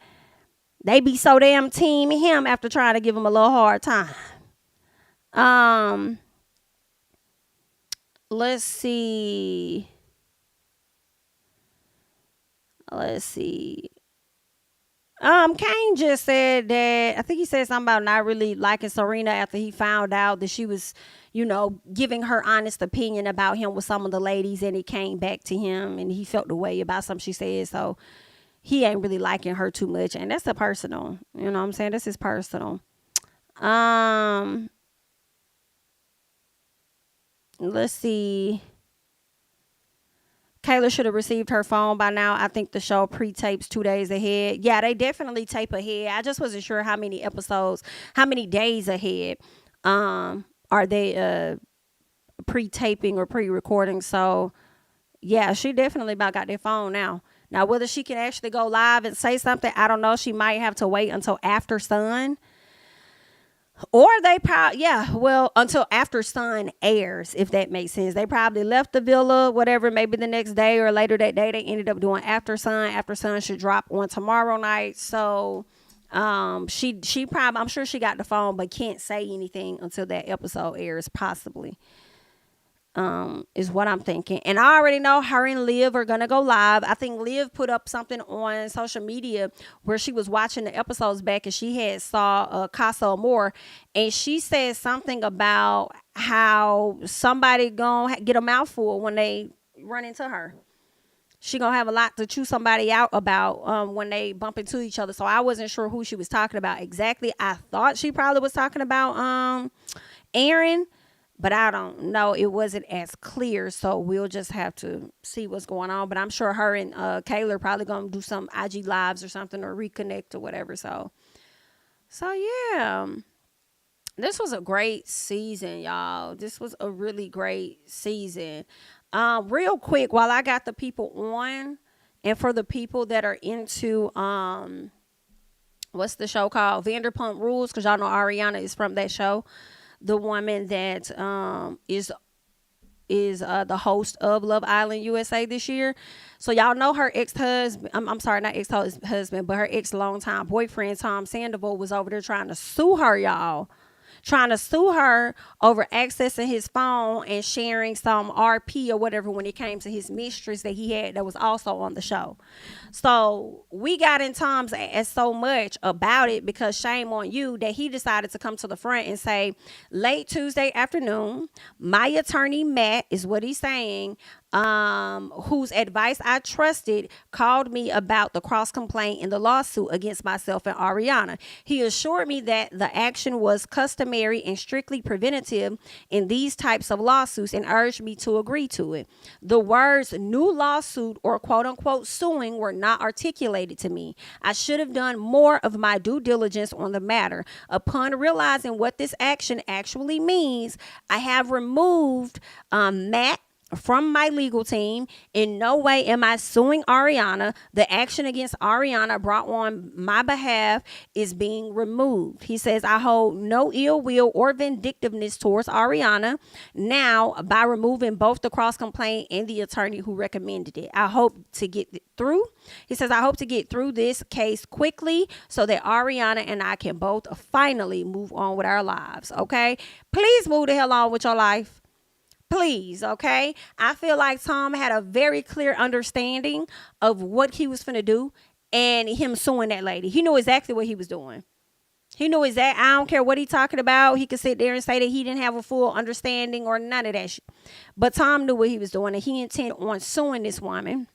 they be so damn team him after trying to give him a little hard time. Let's see. Kane just said that, I think he said something about not really liking Serena after he found out that she was, giving her honest opinion about him with some of the ladies, and it came back to him and he felt the way about something she said. So he ain't really liking her too much. And that's a personal, you know what I'm saying? This is personal. Let's see. Kayla should have received her phone by now. I think the show pre-tapes 2 days ahead. Yeah, they definitely tape ahead. I just wasn't sure how many episodes, how many days ahead are they pre-taping or pre-recording. So, yeah, she definitely about got their phone now. Now, whether she can actually go live and say something, I don't know. She might have to wait until after Sun. Or they probably, until after Sun airs, if that makes sense. They probably left the villa, whatever, maybe the next day or later that day. They ended up doing after Sun. After Sun should drop on tomorrow night. So she probably, I'm sure she got the phone, but can't say anything until that episode airs, possibly. Is what I'm thinking. And I already know her and Liv are gonna go live. I think Liv put up something on social media where she was watching the episodes back and she had saw Casa Amor, and she said something about how somebody gonna get a mouthful when they run into her. She gonna have a lot to chew somebody out about when they bump into each other. So I wasn't sure who she was talking about exactly. I thought she probably was talking about Aaron, but I don't know. It wasn't as clear, so we'll just have to see what's going on. But I'm sure her and Kayla are probably going to do some IG lives or something, or reconnect or whatever. So yeah. This was a great season, y'all. This was a really great season. Real quick, while I got the people on, and for the people that are into, what's the show called? Vanderpump Rules, because y'all know Ariana is from that show. The woman that is the host of Love Island USA this year. So y'all know her ex-husband, I'm sorry, not ex-husband, but her ex-longtime boyfriend, Tom Sandoval, was over there trying to sue her, y'all. Trying to sue her over accessing his phone and sharing some RP or whatever when it came to his mistress that he had that was also on the show. So we got in Tom's ass so much about it, because shame on you, that he decided to come to the front and say, late Tuesday afternoon, my attorney Matt, is what he's saying, whose advice I trusted, called me about the cross complaint and the lawsuit against myself and Ariana. He assured me that the action was customary and strictly preventative in these types of lawsuits, and urged me to agree to it. The words new lawsuit or quote unquote suing were not articulated to me. I should have done more of my due diligence on the matter. Upon realizing what this action actually means, I have removed Matt from my legal team. In no way am I suing Ariana. The action against Ariana brought on my behalf is being removed. He says, I hold no ill will or vindictiveness towards Ariana now by removing both the cross complaint and the attorney who recommended it. I hope to get through. He says, I hope to get through this case quickly so that Ariana and I can both finally move on with our lives. Okay? Please move the hell on with your life. Please, okay? I feel like Tom had a very clear understanding of what he was finna do and him suing that lady. He knew exactly what he was doing. He knew exactly. I don't care what he talking about. He could sit there and say that he didn't have a full understanding or none of that shit. But Tom knew what he was doing, and he intended on suing this woman.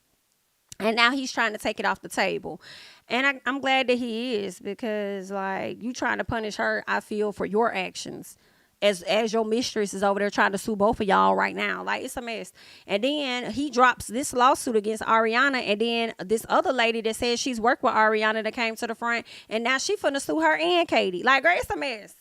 And now he's trying to take it off the table. And I'm glad that he is, because like, you trying to punish her, I feel, for your actions. As your mistress is over there trying to sue both of y'all right now. Like, it's a mess. And then he drops this lawsuit against Ariana, and then this other lady that says she's worked with Ariana that came to the front, and now she finna sue her and Katie. Like, girl, it's a mess.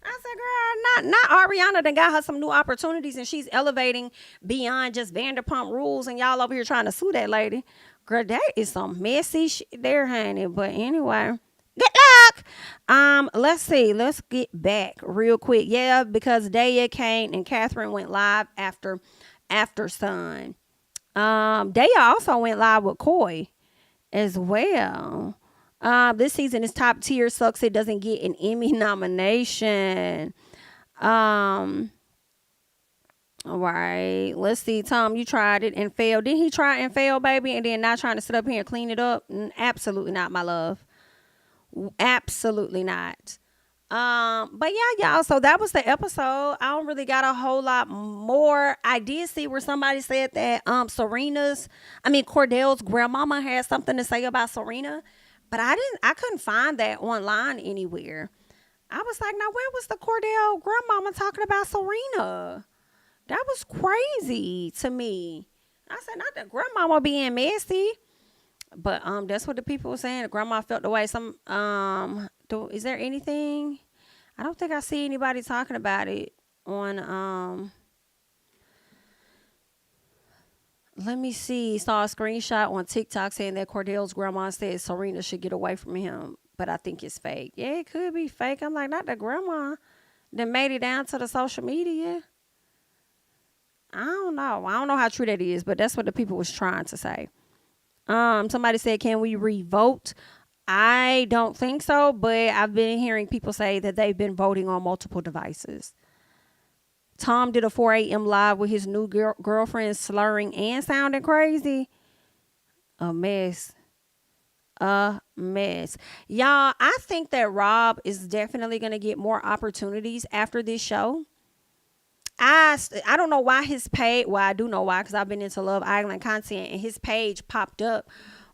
I said, girl, not Ariana done got her some new opportunities, and she's elevating beyond just Vanderpump Rules, and y'all over here trying to sue that lady. Girl, that is some messy shit there, honey. But anyway, good luck. Let's see. Let's get back real quick. Yeah, because Daya, Kane, and Catherine went live after Sun. Daya also went live with Coy as well. This season is top tier. Sucks it doesn't get an Emmy nomination. All right. Let's see. Tom, you tried it and failed. Didn't he try and fail, baby? And then not trying to sit up here and clean it up? Absolutely not, my love. Absolutely not. But yeah, y'all, so that was the episode. I don't really got a whole lot more. I did see where somebody said that Cordell's grandmama had something to say about Serena, but I couldn't find that online anywhere. I was like, now where was the Cordell grandmama talking about Serena? That was crazy to me. I said, not the grandmama being messy. But that's what the people were saying. The grandma felt the way. Is there anything? I don't think I see anybody talking about it on let me see. Saw a screenshot on TikTok saying that Cordell's grandma said Serena should get away from him, but I think it's fake. Yeah, it could be fake. I'm like, not the grandma that made it down to the social media. I don't know how true that is, but that's what the people was trying to say. Somebody said, can we revote? I don't think so, but I've been hearing people say that they've been voting on multiple devices. Tom did a 4 a.m. live with his new girlfriend slurring and sounding crazy. A mess. Y'all, I think that Rob is definitely going to get more opportunities after this show. I don't know why his page, well, I do know why, because I've been into Love Island content, and his page popped up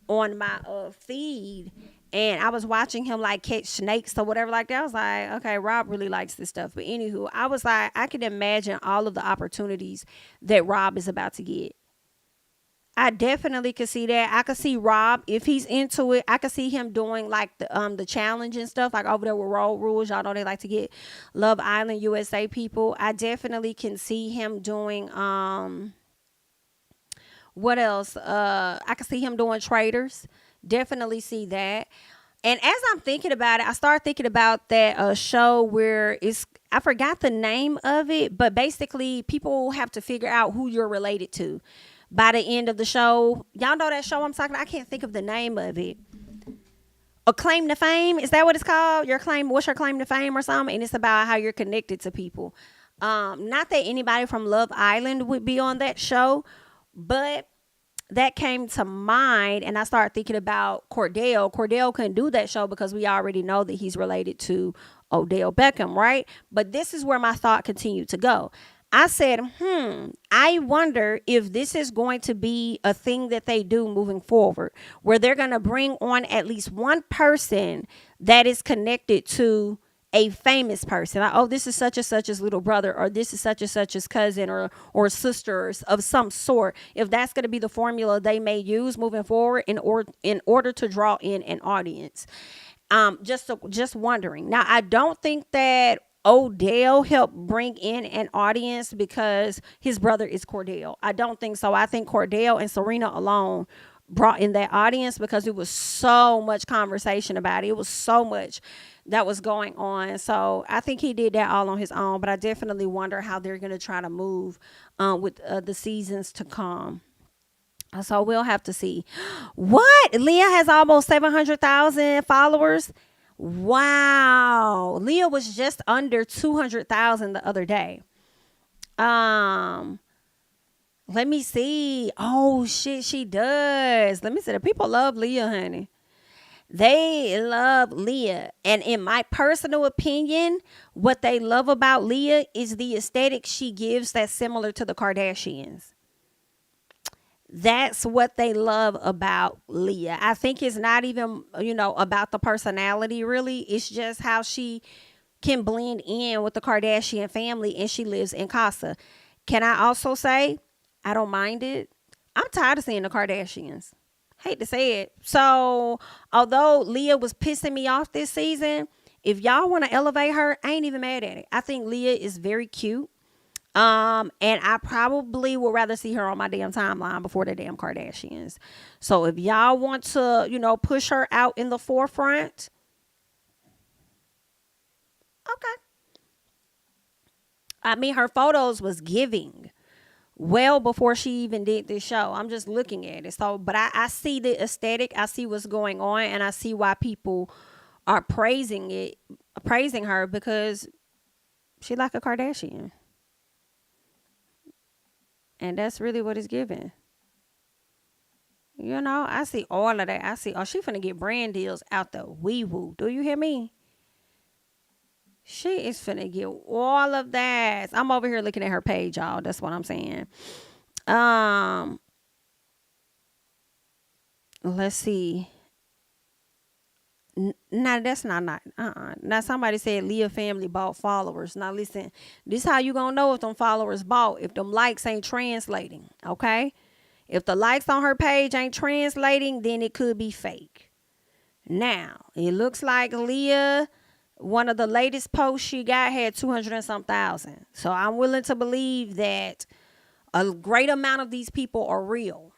on my feed, and I was watching him like catch snakes or whatever like that. I was like, okay, Rob really likes this stuff. But anywho, I was like, I can imagine all of the opportunities that Rob is about to get. I definitely could see that. I could see Rob, if he's into it, I could see him doing like the challenge and stuff, like over there with Road Rules. Y'all know they like to get Love Island USA people. I definitely can see him doing what else? I could see him doing Traders. Definitely see that. And as I'm thinking about it, I started thinking about that show where I forgot the name of it, but basically people have to figure out who you're related to by the end of the show. Y'all know that show I'm talking about? I can't think of the name of it. A Claim to Fame? Is that what it's called? What's your claim to fame or something? And it's about how you're connected to people. Not that anybody from Love Island would be on that show, but that came to mind, and I started thinking about Cordell. Cordell couldn't do that show because we already know that he's related to Odell Beckham, right? But this is where my thought continued to go. I said, I wonder if this is going to be a thing that they do moving forward, where they're going to bring on at least one person that is connected to a famous person. Like, oh, this is such and such's little brother, or this is such and such's cousin or sister of some sort. If that's going to be the formula they may use moving forward in order to draw in an audience. Just wondering. Now, I don't think that Odell helped bring in an audience because his brother is Cordell. I don't think so. I think Cordell and Serena alone brought in that audience because it was so much conversation about it. It was so much that was going on. So I think he did that all on his own, but I definitely wonder how they're going to try to move with the seasons to come. So we'll have to see. What? Leah has almost 700,000 followers. Wow. Leah was just under 200,000 the other day. Um, let me see. Oh shit, she does. Let me see. The people love Leah, honey. They love Leah. And in my personal opinion, what they love about Leah is the aesthetic she gives that's similar to the Kardashians. That's what they love about Leah. I think it's not even, about the personality really. It's just how she can blend in with the Kardashian family and she lives in Casa. Can I also say I don't mind it? I'm tired of seeing the Kardashians. Hate to say it. So, although Leah was pissing me off this season, if y'all want to elevate her, I ain't even mad at it. I think Leah is very cute. And I probably would rather see her on my damn timeline before the damn Kardashians. So if y'all want to, push her out in the forefront, okay. I mean, her photos was giving well before she even did this show. I'm just looking at it. So, but I see the aesthetic. I see what's going on, and I see why people are praising her because she like a Kardashian. And that's really what it's giving. I see all of that. I see, she finna get brand deals out the wee woo. Do you hear me? She is finna get all of that. I'm over here looking at her page, y'all. That's what I'm saying. Let's see. Now that's not. Now somebody said Leah family bought followers. Now listen, this how you gonna know if them followers bought, if them likes ain't translating. Okay, if the likes on her page ain't translating, then it could be fake. Now it looks like Leah, one of the latest posts she got had 200 and some thousand. So I'm willing to believe that a great amount of these people are real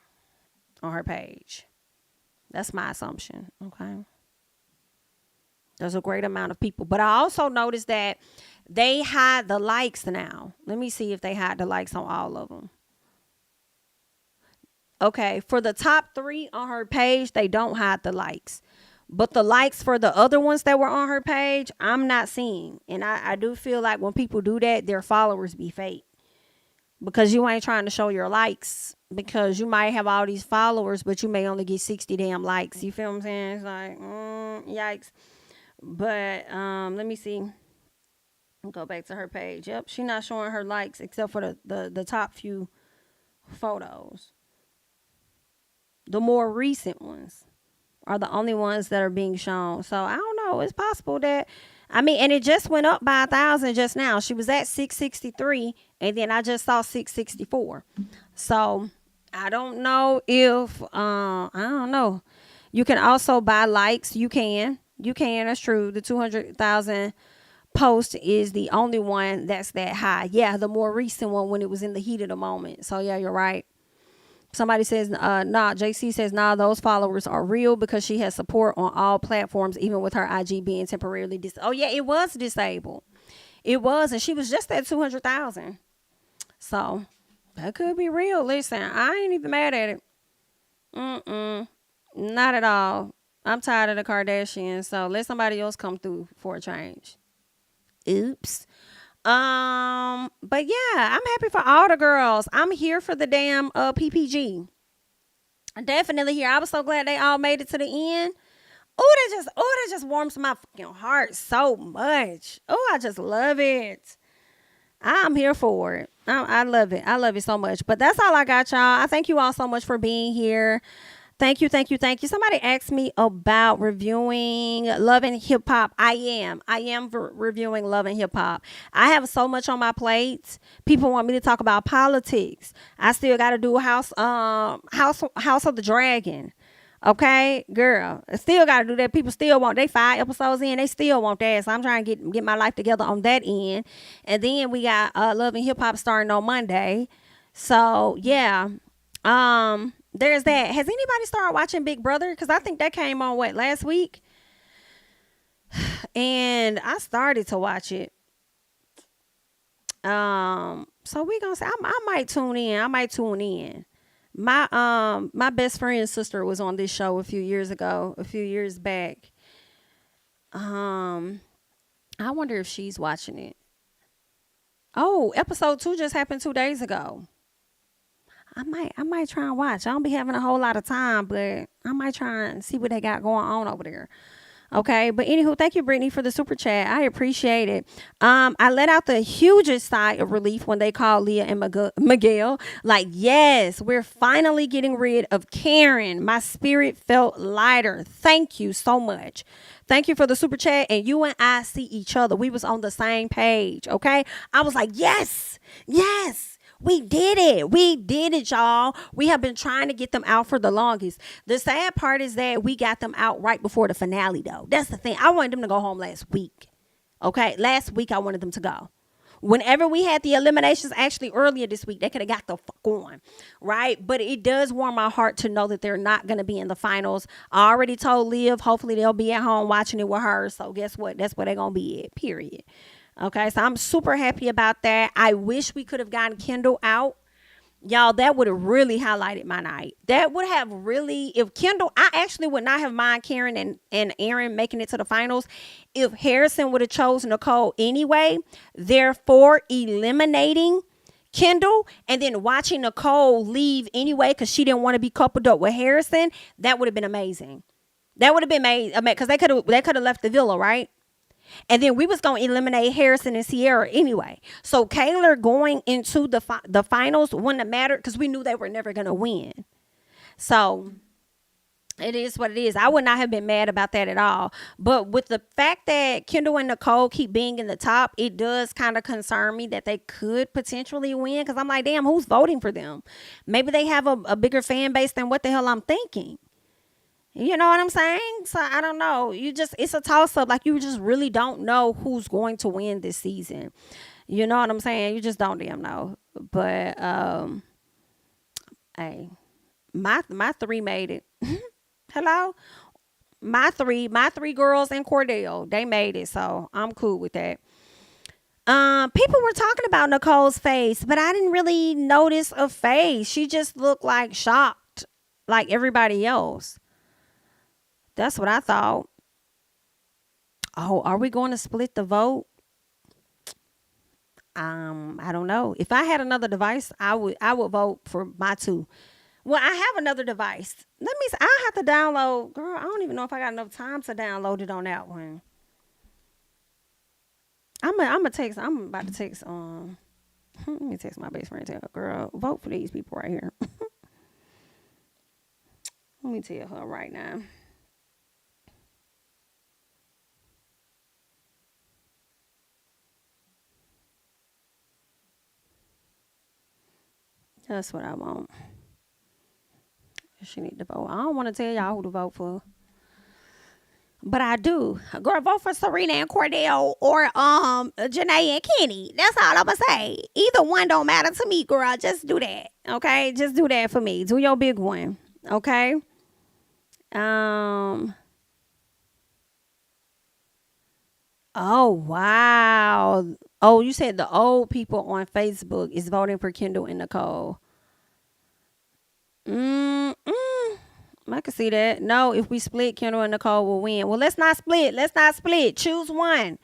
on her page. That's my assumption. Okay. There's a great amount of people. But I also noticed that they hide the likes now. Let me see if they hide the likes on all of them. Okay, for the top 3 on her page, they don't hide the likes. But the likes for the other ones that were on her page, I'm not seeing. And I do feel like when people do that, their followers be fake. Because you ain't trying to show your likes. Because you might have all these followers, but you may only get 60 damn likes. You feel what I'm saying? It's like, yikes. But let me see. Go back to her page. Yep, she's not showing her likes except for the top few photos. The more recent ones are the only ones that are being shown. So I don't know. It's possible that, and it just went up by 1,000 just now. She was at 663, and then I just saw 664. So I don't know if I don't know. You can also buy likes. You can. That's true. The 200,000 post is the only one that's that high. Yeah, the more recent one when it was in the heat of the moment. So yeah, you're right. Somebody says, nah, JC says, nah, those followers are real because she has support on all platforms, even with her IG being temporarily oh yeah, it was disabled. It was, and she was just at 200,000. So that could be real. Listen, I ain't even mad at it. Not at all. I'm tired of the Kardashians, so let somebody else come through for a change. Oops. But yeah, I'm happy for all the girls. I'm here for the damn PPG. I'm definitely here. I was so glad they all made it to the end. That just warms my fucking heart so much. Oh, I just love it. I'm here for it. I love it. I love it so much. But that's all I got, y'all. I thank you all so much for being here. Thank you. Somebody asked me about reviewing Love and Hip Hop. I am reviewing Love and Hip Hop. I have so much on my plate. People want me to talk about politics. I still got to do House of the Dragon. Okay, girl, I still got to do that. People still want, they 5 episodes in, they still want that. So I'm trying to get my life together on that end. And then we got Love and Hip Hop starting on Monday. So yeah, there's that. Has anybody started watching Big Brother? Because I think that came on last week, and I started to watch it. So we gonna say I might tune in. My best friend's sister was on this show a few years back. I wonder if she's watching it. Oh, episode 2 just happened 2 days ago. I might try and watch. I don't be having a whole lot of time, but I might try and see what they got going on over there. Okay, but anywho, thank you, Brittany, for the super chat. I appreciate it. I let out the hugest sigh of relief when they called Leah and Miguel. Like, yes, we're finally getting rid of Karen. My spirit felt lighter. Thank you so much. Thank you for the super chat. And you and I see each other. We was on the same page. Okay, I was like, yes, yes. We did it. We did it, y'all. We have been trying to get them out for the longest. The sad part is that we got them out right before the finale, though. That's the thing. I wanted them to go home last week. Okay? Last week, I wanted them to go. Whenever we had the eliminations, actually earlier this week, they could have got the fuck on, right? But it does warm my heart to know that they're not going to be in the finals. I already told Liv, hopefully they'll be at home watching it with her. So guess what? That's where they're going to be at, period. Okay, so I'm super happy about that. I wish we could have gotten Kendall out. Y'all, that would have really highlighted my night. That would have really, if Kendall, I actually would not have mind Karen and Aaron making it to the finals if Harrison would have chosen Nicole anyway, therefore eliminating Kendall and then watching Nicole leave anyway because she didn't want to be coupled up with Harrison. That would have been amazing. That would have been amazing because they could have left the villa, right? And then we was going to eliminate Harrison and Sierra anyway. So Kayla going into the finals wouldn't have mattered because we knew they were never going to win. So it is what it is. I would not have been mad about that at all. But with the fact that Kendall and Nicole keep being in the top, it does kind of concern me that they could potentially win. Because I'm like, damn, who's voting for them? Maybe they have a bigger fan base than what the hell I'm thinking. You know what I'm saying? So I don't know. It's a toss up. Like you just really don't know who's going to win this season. You know what I'm saying? You just don't damn know. But hey, my 3 made it. Hello? My three girls and Cordell, they made it. So I'm cool with that. People were talking about Nicole's face, but I didn't really notice a face. She just looked like shocked, like everybody else. That's what I thought. Oh, are we going to split the vote? I don't know. If I had another device, I would vote for my 2. Well, I have another device. Let me see. I have to download. Girl, I don't even know if I got enough time to download it on that one. I'm about to text let me text my best friend, tell her, girl, vote for these people right here. Let me tell her right now. That's what I want. She need to vote. I don't want to tell y'all who to vote for. But I do. Girl, vote for Serena and Cordell or Janae and Kenny. That's all I'm gonna say. Either one don't matter to me, girl. Just do that. Okay? Just do that for me. Do your big one. Okay? Oh wow. Oh, you said the old people on Facebook is voting for Kendall and Nicole. I can see that. No, if we split, Kendall and Nicole will win. Well, let's not split. Choose one.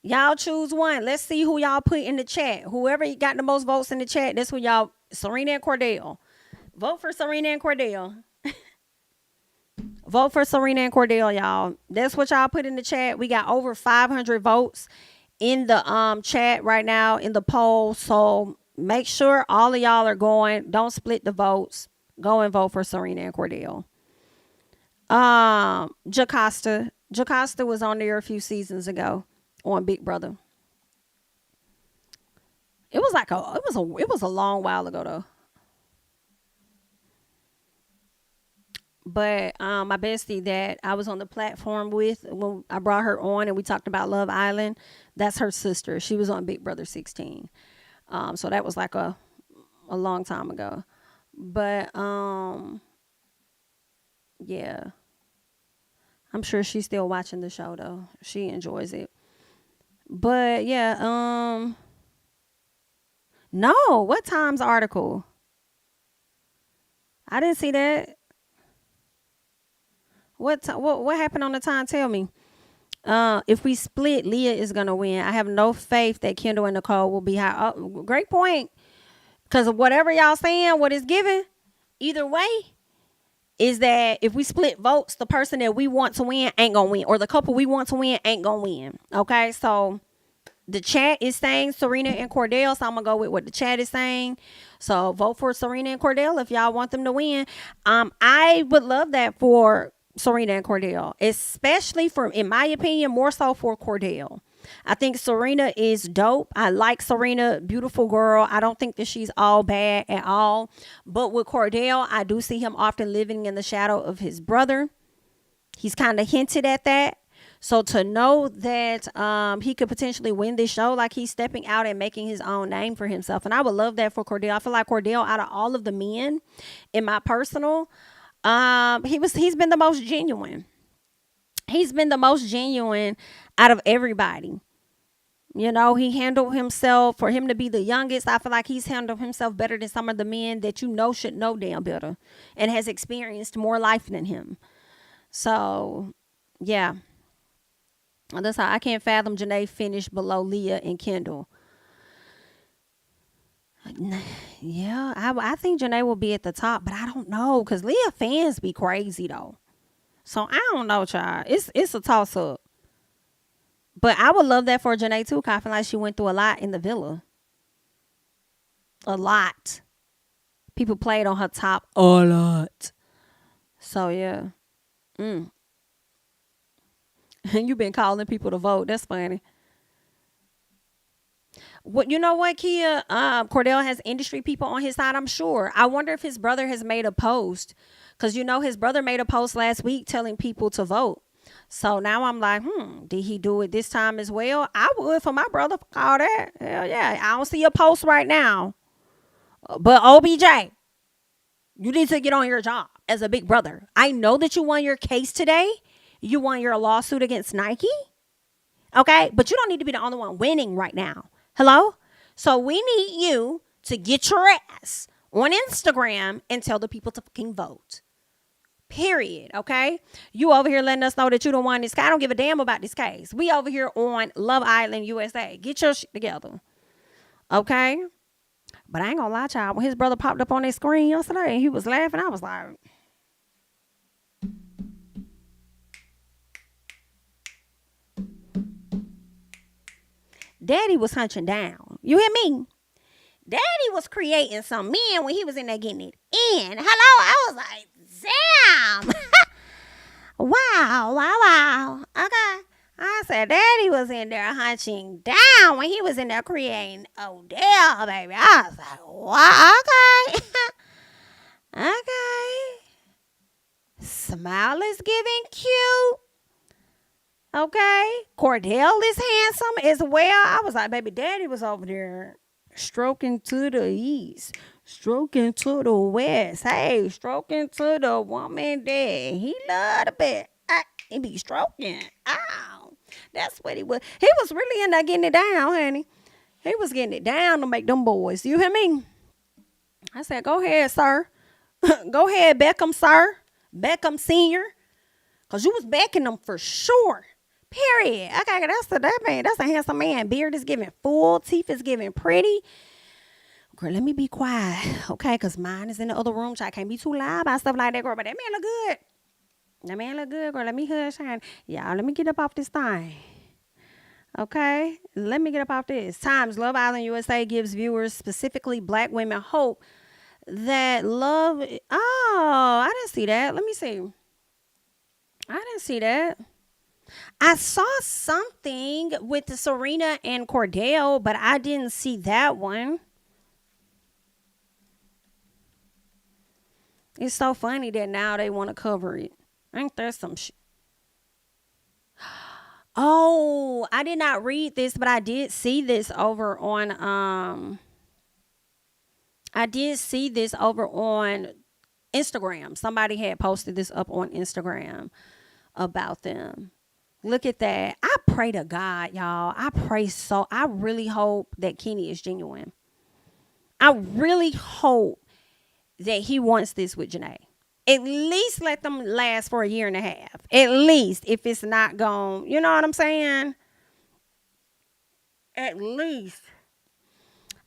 Y'all choose one. Let's see who y'all put in the chat. Whoever got the most votes in the chat, that's who y'all. Serena and Cordell. Vote for Serena and Cordell. Vote for Serena and Cordell, y'all. That's what y'all put in the chat. We got over 500 votes in the chat right now in the poll. So make sure all of y'all are going. Don't split the votes. Go and vote for Serena and Cordell. Jocasta was on there a few seasons ago on Big Brother. It was a long while ago though. But my bestie that I was on the platform with when I brought her on and we talked about Love Island, that's her sister. She was on Big Brother 16. So that was like a long time ago. But yeah. I'm sure she's still watching the show though. She enjoys it. But yeah, no, what Times article? I didn't see that. What happened on the Time? Tell me. If we split, Leah is gonna win. I have no faith that Kendall and Nicole will be high. Oh, great point. Because whatever y'all saying, what is given, either way, is that if we split votes, the person that we want to win ain't gonna win, or the couple we want to win ain't gonna win. Okay, so the chat is saying Serena and Cordell, so I'm gonna go with what the chat is saying. So vote for Serena and Cordell if y'all want them to win. I would love that for Serena and Cordell, especially for, in my opinion, more so for Cordell. I think Serena is dope. I like Serena, beautiful girl. I don't think that she's all bad at all. But with Cordell, I do see him often living in the shadow of his brother. He's kind of hinted at that. So to know that he could potentially win this show, like he's stepping out and making his own name for himself. And I would love that for Cordell. I feel like Cordell, out of all of the men, in my personal, he's been the most genuine. He's been the most genuine out of everybody. You know, he handled himself, for him to be the youngest. I feel like he's handled himself better than some of the men that you know should know damn better and has experienced more life than him. So, yeah. That's how I can't fathom Janae finished below Leah and Kendall. Yeah, I think Janae will be at the top, but I don't know, because Leah fans be crazy though. So I don't know, child. It's a toss up. But I would love that for Janae too, because I feel like she went through a lot in the villa. A lot. People played on her top a lot. So yeah. You've been calling people to vote. That's funny. What, you know what, Kia? Cordell has industry people on his side, I'm sure. I wonder if his brother has made a post. Because, you know, his brother made a post last week telling people to vote. So now I'm like, did he do it this time as well? I would for my brother for all that. Hell yeah. I don't see a post right now. But OBJ, you need to get on your job as a big brother. I know that you won your case today. You won your lawsuit against Nike. Okay? But you don't need to be the only one winning right now. Hello? So we need you to get your ass on Instagram and tell the people to fucking vote. Period. Okay? You over here letting us know that you don't want this case. I don't give a damn about this case. We over here on Love Island, USA. Get your shit together. Okay? But I ain't gonna lie, child. When his brother popped up on that screen yesterday and he was laughing, I was like, Daddy was hunching down. You hear me? Daddy was creating some men when he was in there getting it in. Hello? I was like, damn. Wow. Okay. I said, Daddy was in there hunching down when he was in there creating Odell, baby. I was like, wow, okay. Okay. Smile is giving cute. Okay. Cordell is handsome as well. I was like, baby, Daddy was over there stroking to the east, stroking to the west. Hey, stroking to the woman that he loved a bit. He be stroking. Ow. That's what he was. He was really in there getting it down, honey. He was getting it down to make them boys. You hear me? I said, go ahead, sir. Go ahead, Beckham, sir. Beckham Senior. Because you was backing them for sure. Period. Okay, that's a handsome man. Beard is giving full. Teeth is giving pretty. Girl, let me be quiet. Okay, because mine is in the other room. So I can't be too loud about stuff like that, girl. But that man look good. That man look good, girl. Let me hush. Y'all, let me get up off this thing. Okay? Let me get up off this. Times Love Island USA gives viewers, specifically black women, hope that love... Oh, I didn't see that. Let me see. I didn't see that. I saw something with the Serena and Cordell, but I didn't see that one. It's so funny that now they want to cover it. Ain't there some shit? Oh, I did not read this, but I did see this over on Instagram. Somebody had posted this up on Instagram about them. Look at that. I pray to God, y'all. I really hope that Kenny is genuine. I really hope that he wants this with Janae. At least let them last for a year and a half. At least, if it's not gone. You know what I'm saying? At least.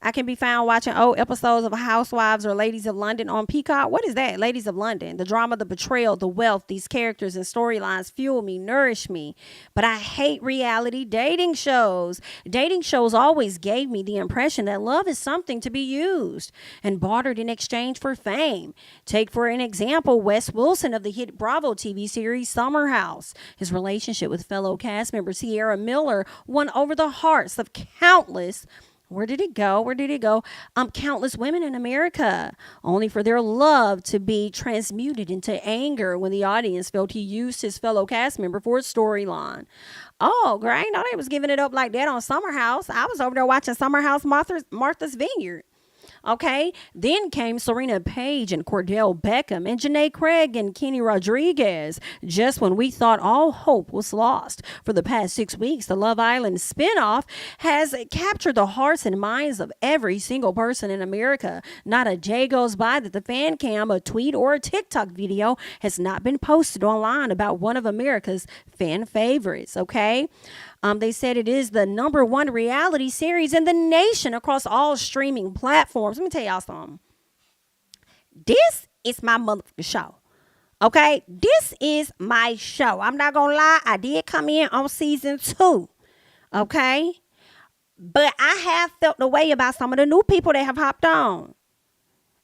I can be found watching old episodes of Housewives or Ladies of London on Peacock. What is that? Ladies of London. The drama, the betrayal, the wealth, these characters and storylines fuel me, nourish me. But I hate reality dating shows. Dating shows always gave me the impression that love is something to be used and bartered in exchange for fame. Take for an example Wes Wilson of the hit Bravo TV series Summer House. His relationship with fellow cast member Sierra Miller won over the hearts of countless where did it go? Countless women in America, only for their love to be transmuted into anger when the audience felt he used his fellow cast member for a storyline. Oh, girl, I ain't know they was giving it up like that on Summer House. I was over there watching Summer House Martha's Vineyard. Okay, then came Serena Page and Cordell Beckham and Janae Craig and Kenny Rodriguez, just when we thought all hope was lost. For the past 6 weeks, the Love Island spinoff has captured the hearts and minds of every single person in America. Not a day goes by that the fan cam, a tweet, or a TikTok video has not been posted online about one of America's fan favorites, okay? They said it is the #1 reality series in the nation across all streaming platforms. Let me tell y'all something. This is my motherfucking show. Okay? This is my show. I'm not going to lie. I did come in on season 2. Okay? But I have felt the way about some of the new people that have hopped on.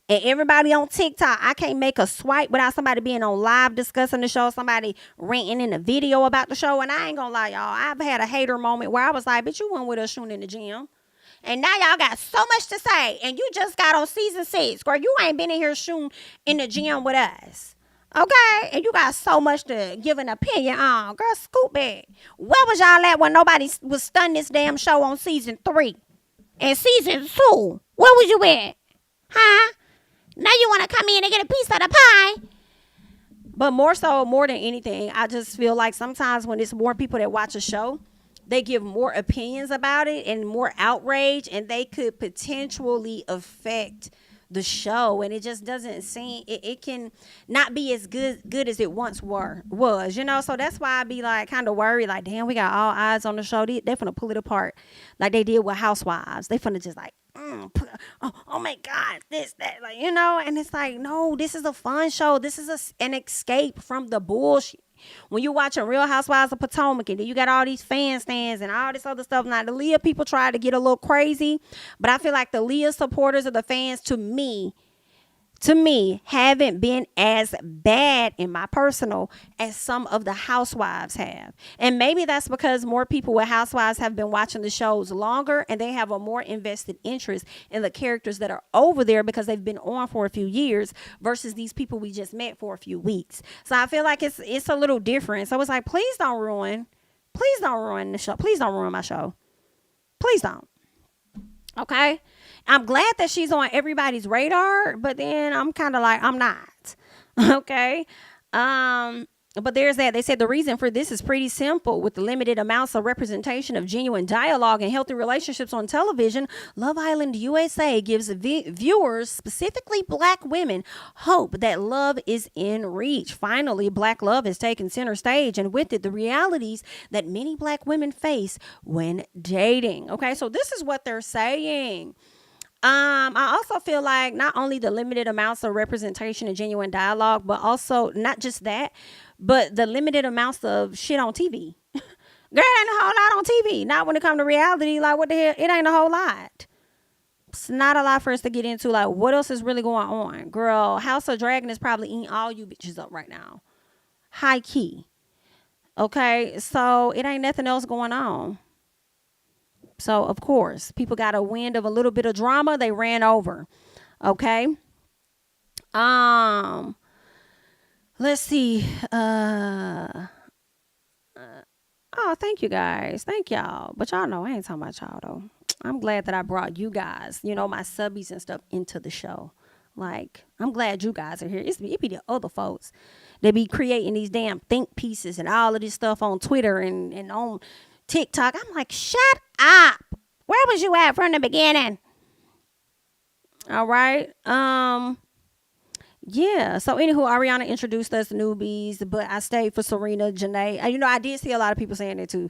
And everybody on TikTok, I can't make a swipe without somebody being on live discussing the show, somebody ranting in a video about the show. And I ain't gonna lie, y'all, I've had a hater moment where I was like, bitch, you weren't with us shooting in the gym. And now y'all got so much to say. And you just got on season 6. Girl, you ain't been in here shooting in the gym with us. Okay? And you got so much to give an opinion on. Girl, scoop back. Where was y'all at when nobody was stunning this damn show on season 3? And season 2? Where was you at? Huh? Now you want to come in and get a piece of the pie. But more than anything, I just feel like sometimes when it's more people that watch a show, they give more opinions about it and more outrage, and they could potentially affect the show, and it just doesn't seem it can not be as good as it once was, you know. So that's why I be like kind of worried, like, damn, we got all eyes on the show. They finna pull it apart like they did with Housewives. They finna just like oh my God, this, that, like, you know. And it's like, no, this is a fun show. This is an escape from the bullshit. When you watching Real Housewives of Potomac, and then you got all these fan stands and all this other stuff. Now, the Leah people try to get a little crazy, but I feel like the Leah supporters of the fans, to me, haven't been as bad in my personal as some of the Housewives have. And maybe that's because more people with Housewives have been watching the shows longer, and they have a more invested interest in the characters that are over there because they've been on for a few years versus these people we just met for a few weeks. So I feel like it's a little different. So it's like, please don't ruin the show. Please don't ruin my show. Please don't. Okay? I'm glad that she's on everybody's radar, but then I'm kind of like, I'm not. Okay? But there's that. They said the reason for this is pretty simple. With the limited amounts of representation of genuine dialogue and healthy relationships on television, Love Island USA gives viewers, specifically Black women, hope that love is in reach. Finally, Black love has taken center stage, and with it, the realities that many Black women face when dating. Okay, so this is what they're saying. I also feel like not only the limited amounts of representation and genuine dialogue, but also not just that, but the limited amounts of shit on TV. Girl, it ain't a whole lot on TV. Not when it comes to reality. Like, what the hell? It ain't a whole lot. It's not a lot for us to get into. Like, what else is really going on? Girl, House of Dragon is probably eating all you bitches up right now. High key. Okay, so it ain't nothing else going on. So, of course, people got a wind of a little bit of drama. They ran over. Okay. Let's see. Oh, thank you guys. Thank y'all. But y'all know I ain't talking about y'all, though. I'm glad that I brought you guys, you know, my subbies and stuff into the show. Like, I'm glad you guys are here. It be the other folks. They be creating these damn think pieces and all of this stuff on Twitter and on TikTok. I'm like, shut up. Where was you at from the beginning? All right. Yeah. So anywho, Ariana introduced us newbies, but I stayed for Serena, Janae. I did see a lot of people saying it too.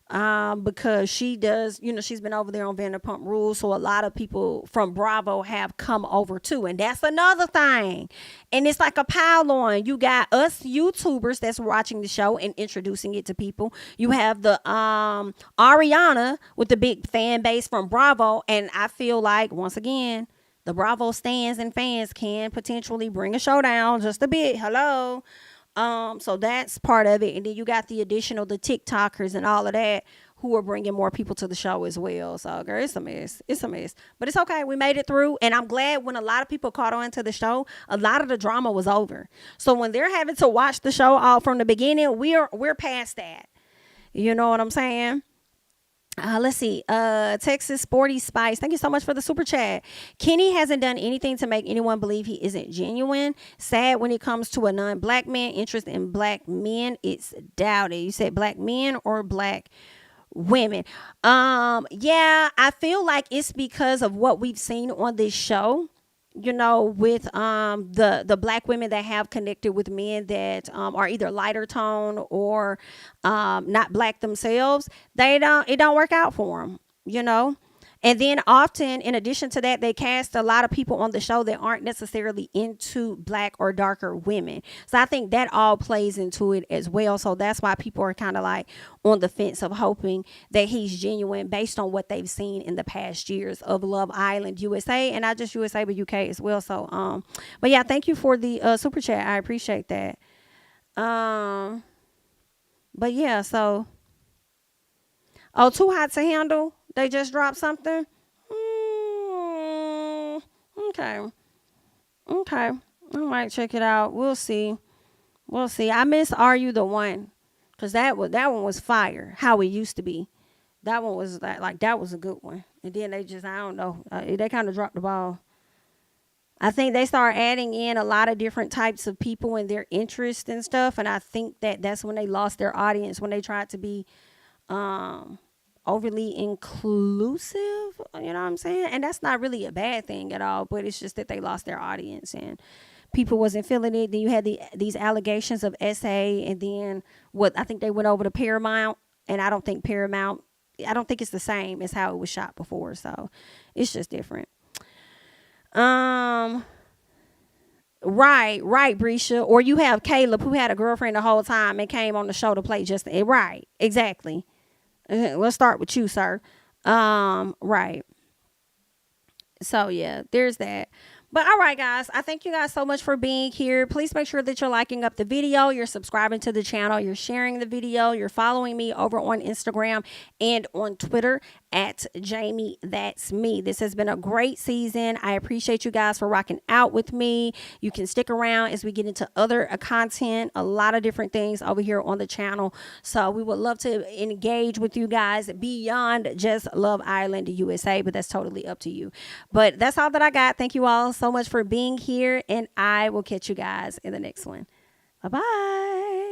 Because she does, she's been over there on Vanderpump Rules, so a lot of people from Bravo have come over too, and that's another thing. And it's like a pile on. You got us YouTubers that's watching the show and introducing it to people. You have the Ariana with the big fan base from Bravo, and I feel like once again, the Bravo stands and fans can potentially bring a showdown just a bit. Hello. So that's part of it. And then you got the additional, the TikTokers and all of that who are bringing more people to the show as well. So, girl, it's a mess. It's a mess. But it's okay. We made it through. And I'm glad when a lot of people caught on to the show, a lot of the drama was over. So when they're having to watch the show all from the beginning, we're past that. You know what I'm saying? Let's see. Texas Sporty Spice. Thank you so much for the super chat. Kenny hasn't done anything to make anyone believe he isn't genuine. Sad when it comes to a non-black man. Interest in black men, it's doubted. You said black men or black women? Yeah, I feel like it's because of what we've seen on this show. With the black women that have connected with men that are either lighter tone or not black themselves, it don't work out for them. And then often, in addition to that, they cast a lot of people on the show that aren't necessarily into black or darker women. So I think that all plays into it as well. So that's why people are kind of like on the fence of hoping that he's genuine based on what they've seen in the past years of Love Island USA, and not just USA but UK as well. So but yeah, thank you for the super chat. I appreciate that. But yeah, so Too Hot to Handle. They just dropped something. Okay. I might check it out. We'll see. I miss Are You the One? Because that one was fire. How it used to be. That one was that was a good one. And then they just, I don't know. They kind of dropped the ball. I think they start adding in a lot of different types of people and their interests and stuff. And I think that's when they lost their audience, when they tried to be overly inclusive, you know what I'm saying? And that's not really a bad thing at all, but it's just that they lost their audience and people wasn't feeling it. Then you had these allegations of SA, and then I think they went over to Paramount, and I don't think it's the same as how it was shot before, so it's just different. Right, Brescia. Or you have Caleb, who had a girlfriend the whole time and came on the show to play right, exactly. Let's start with you, sir. Right. So yeah, there's that. But all right, guys, I thank you guys so much for being here. Please make sure that you're liking up the video, you're subscribing to the channel, you're sharing the video, you're following me over on Instagram and on Twitter at JamiThatsMe. This has been a great season. I appreciate you guys for rocking out with me. You can stick around as we get into other content, a lot of different things over here on the channel. So we would love to engage with you guys beyond just Love Island USA, but that's totally up to you. But that's all that I got. Thank you all so much for being here, and I will catch you guys in the next one. Bye-bye.